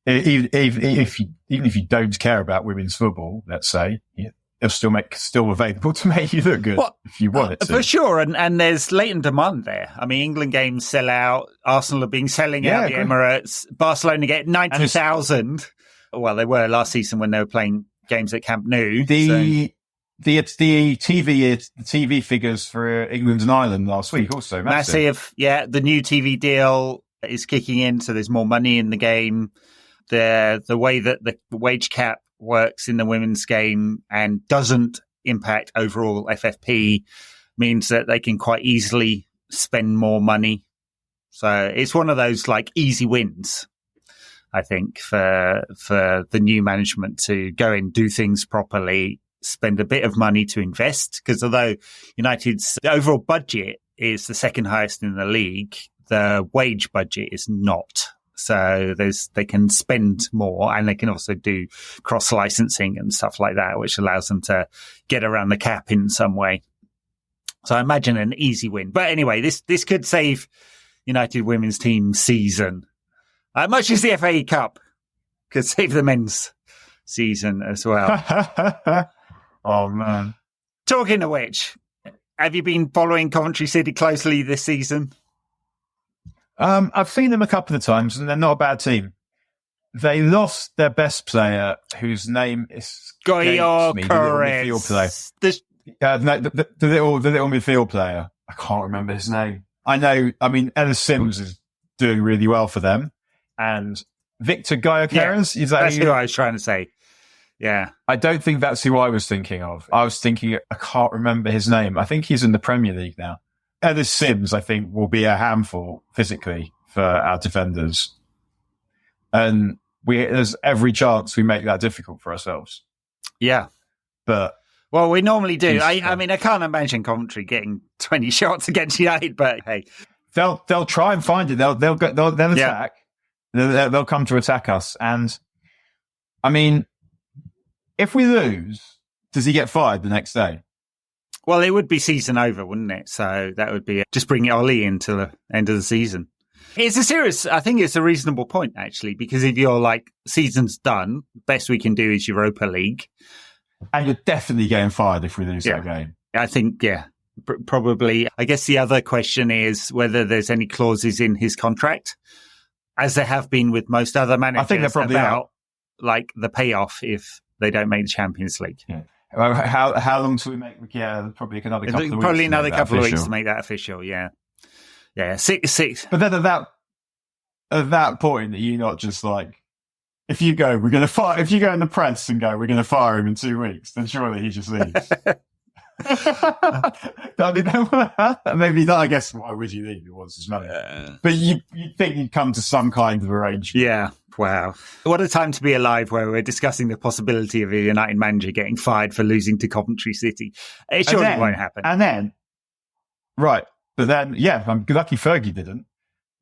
if you don't care about women's football, let's say, it'll still available to make you look good if you want it to. For sure. And there's latent demand there. I mean, England games sell out. Arsenal have been selling out the Emirates. Barcelona get 90,000. Well, they were last season when they were playing games at Camp Nou. The TV figures for England and Ireland last week also massive. Yeah, the new TV deal is kicking in, so there's more money in the game. The way that the wage cap works in the women's game and doesn't impact overall FFP means that they can quite easily spend more money. So it's one of those like easy wins, I think, for the new management to go and do things properly, spend a bit of money to invest. Because although United's overall budget is the second highest in the league, the wage budget is not. So they can spend more, and they can also do cross licensing and stuff like that, which allows them to get around the cap in some way. So I imagine an easy win. But anyway, this could save United women's team season. Much as the FA Cup could save the men's season as well. Oh, man. Talking of which, have you been following Coventry City closely this season? I've seen them a couple of times, and they're not a bad team. They lost their best player, whose name is Goyo the little midfield player. I can't remember his name. I know. I mean, Ellis Sims is doing really well for them. And Victor Gyökeres, is that that's who I was trying to say. Yeah. I don't think that's who I was thinking of. I was thinking, I can't remember his name. I think he's in the Premier League now. Ellis Sims, I think, will be a handful physically for our defenders. And there's every chance we make that difficult for ourselves. Yeah. But well, we normally do. I mean, I can't imagine Coventry getting 20 shots against United, but hey. They'll try and find it. They'll attack. They'll come to attack us. And I mean, if we lose, Does he get fired the next day? Well, it would be season over, wouldn't it? So that would be just bring Ollie into the end of the season. I think it's a reasonable point, actually, because if you're like, season's done, best we can do is Europa League. And you're definitely getting fired if we lose that game. I think, probably. I guess the other question is whether there's any clauses in his contract, as there have been with most other managers. I think they're probably about, like, the payoff if they don't make the Champions League. Yeah. How long till we make? Yeah, probably another couple of weeks. Probably another couple of weeks to make that official. Yeah, 6. But then at that point, are you not just like, if you go, we're going to fire? If you go in the press and go, we're going to fire him in 2 weeks, then surely he just leaves. Maybe not. I guess why would you leave? It was his money. But you think you'd come to some kind of arrangement. Yeah. Wow. What a time to be alive where we're discussing the possibility of a United manager getting fired for losing to Coventry City. It surely won't happen. And then, right. But then, I'm lucky Fergie didn't.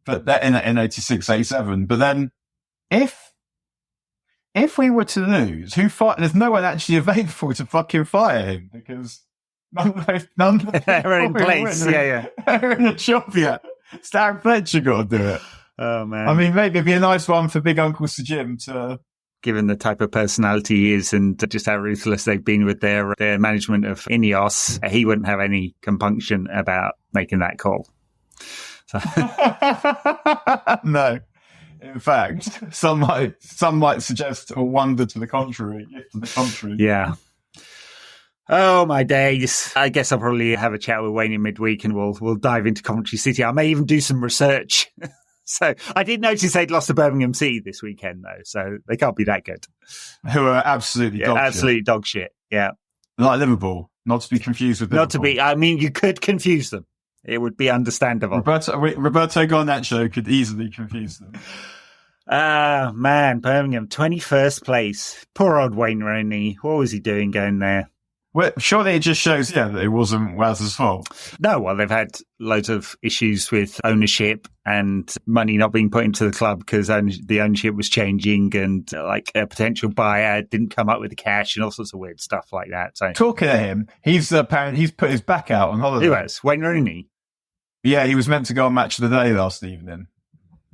But that in 86, 87. But then if we were to lose, there's no one actually available to fucking fire him because none of they're in place. They're in a job yet. It's Darren Fletcher got to do it. Oh, man. I mean, maybe it'd be a nice one for Big Uncle Sir Jim to... Given the type of personality he is and just how ruthless they've been with their management of Ineos, he wouldn't have any compunction about making that call. So. No. In fact, some might suggest or wonder to the contrary. Yeah. Oh, my days. I guess I'll probably have a chat with Wayne in midweek and we'll dive into Coventry City. I may even do some research. So I did notice they'd lost to Birmingham City this weekend, though, so they can't be that good. Who are absolutely dog shit. Yeah. Like Liverpool, not to be confused with Liverpool. You could confuse them. It would be understandable. Roberto Garnacho could easily confuse them. Man, Birmingham, 21st place. Poor old Wayne Rooney. What was he doing going there? Well, surely it just shows, that it wasn't Waz's fault. No, well, they've had loads of issues with ownership and money not being put into the club because the ownership was changing and like a potential buyer didn't come up with the cash and all sorts of weird stuff like that. So talking to him, he's put his back out on holiday. Who has? Wayne Rooney? Yeah, he was meant to go on Match of the Day last evening,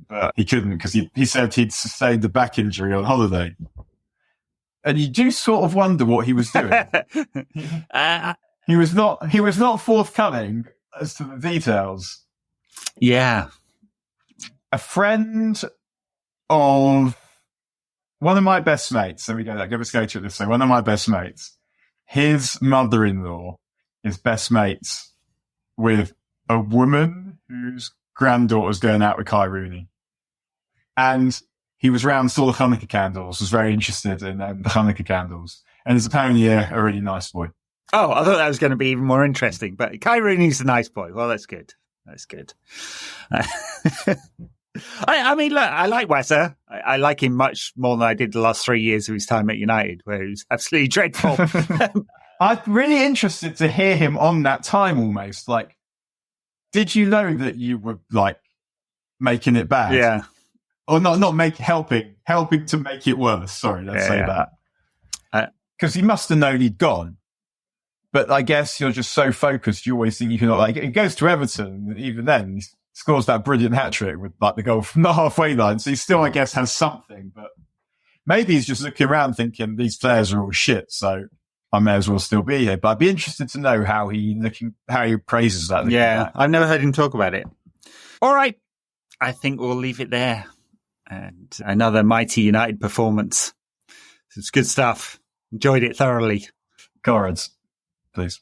but he couldn't because he said he'd sustained a back injury on holiday. And you do sort of wonder what he was doing. He was not forthcoming as to the details. Yeah. A friend of one of my best mates, let's go to it this way. One of my best mates, his mother-in-law is best mates with a woman whose granddaughter's going out with Kai Rooney. And he was round, saw the Hanukkah candles, was very interested in the Hanukkah candles, and is apparently a really nice boy. Oh, I thought that was going to be even more interesting, but Kai Rooney's a nice boy. Well, that's good. That's good. I mean, look, I like Wazza. I like him much more than I did the last 3 years of his time at United, where he was absolutely dreadful. I'm really interested to hear him on that time almost. Like, did you know that you were, like, making it bad? Yeah. Or helping to make it worse. Sorry, let's say that. Because he must have known he'd gone. But I guess you're just so focused, you always think you can, like, he goes to Everton, even then, he scores that brilliant hat-trick with, like, the goal from the halfway line. So he still, I guess, has something. But maybe he's just looking around thinking, these players are all shit, so I may as well still be here. But I'd be interested to know how he praises that. Yeah, back. I've never heard him talk about it. All right. I think we'll leave it there. And another mighty United performance. It's good stuff. Enjoyed it thoroughly. Cards, please.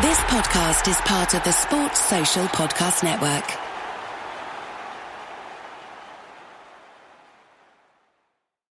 This podcast is part of the Sports Social Podcast Network.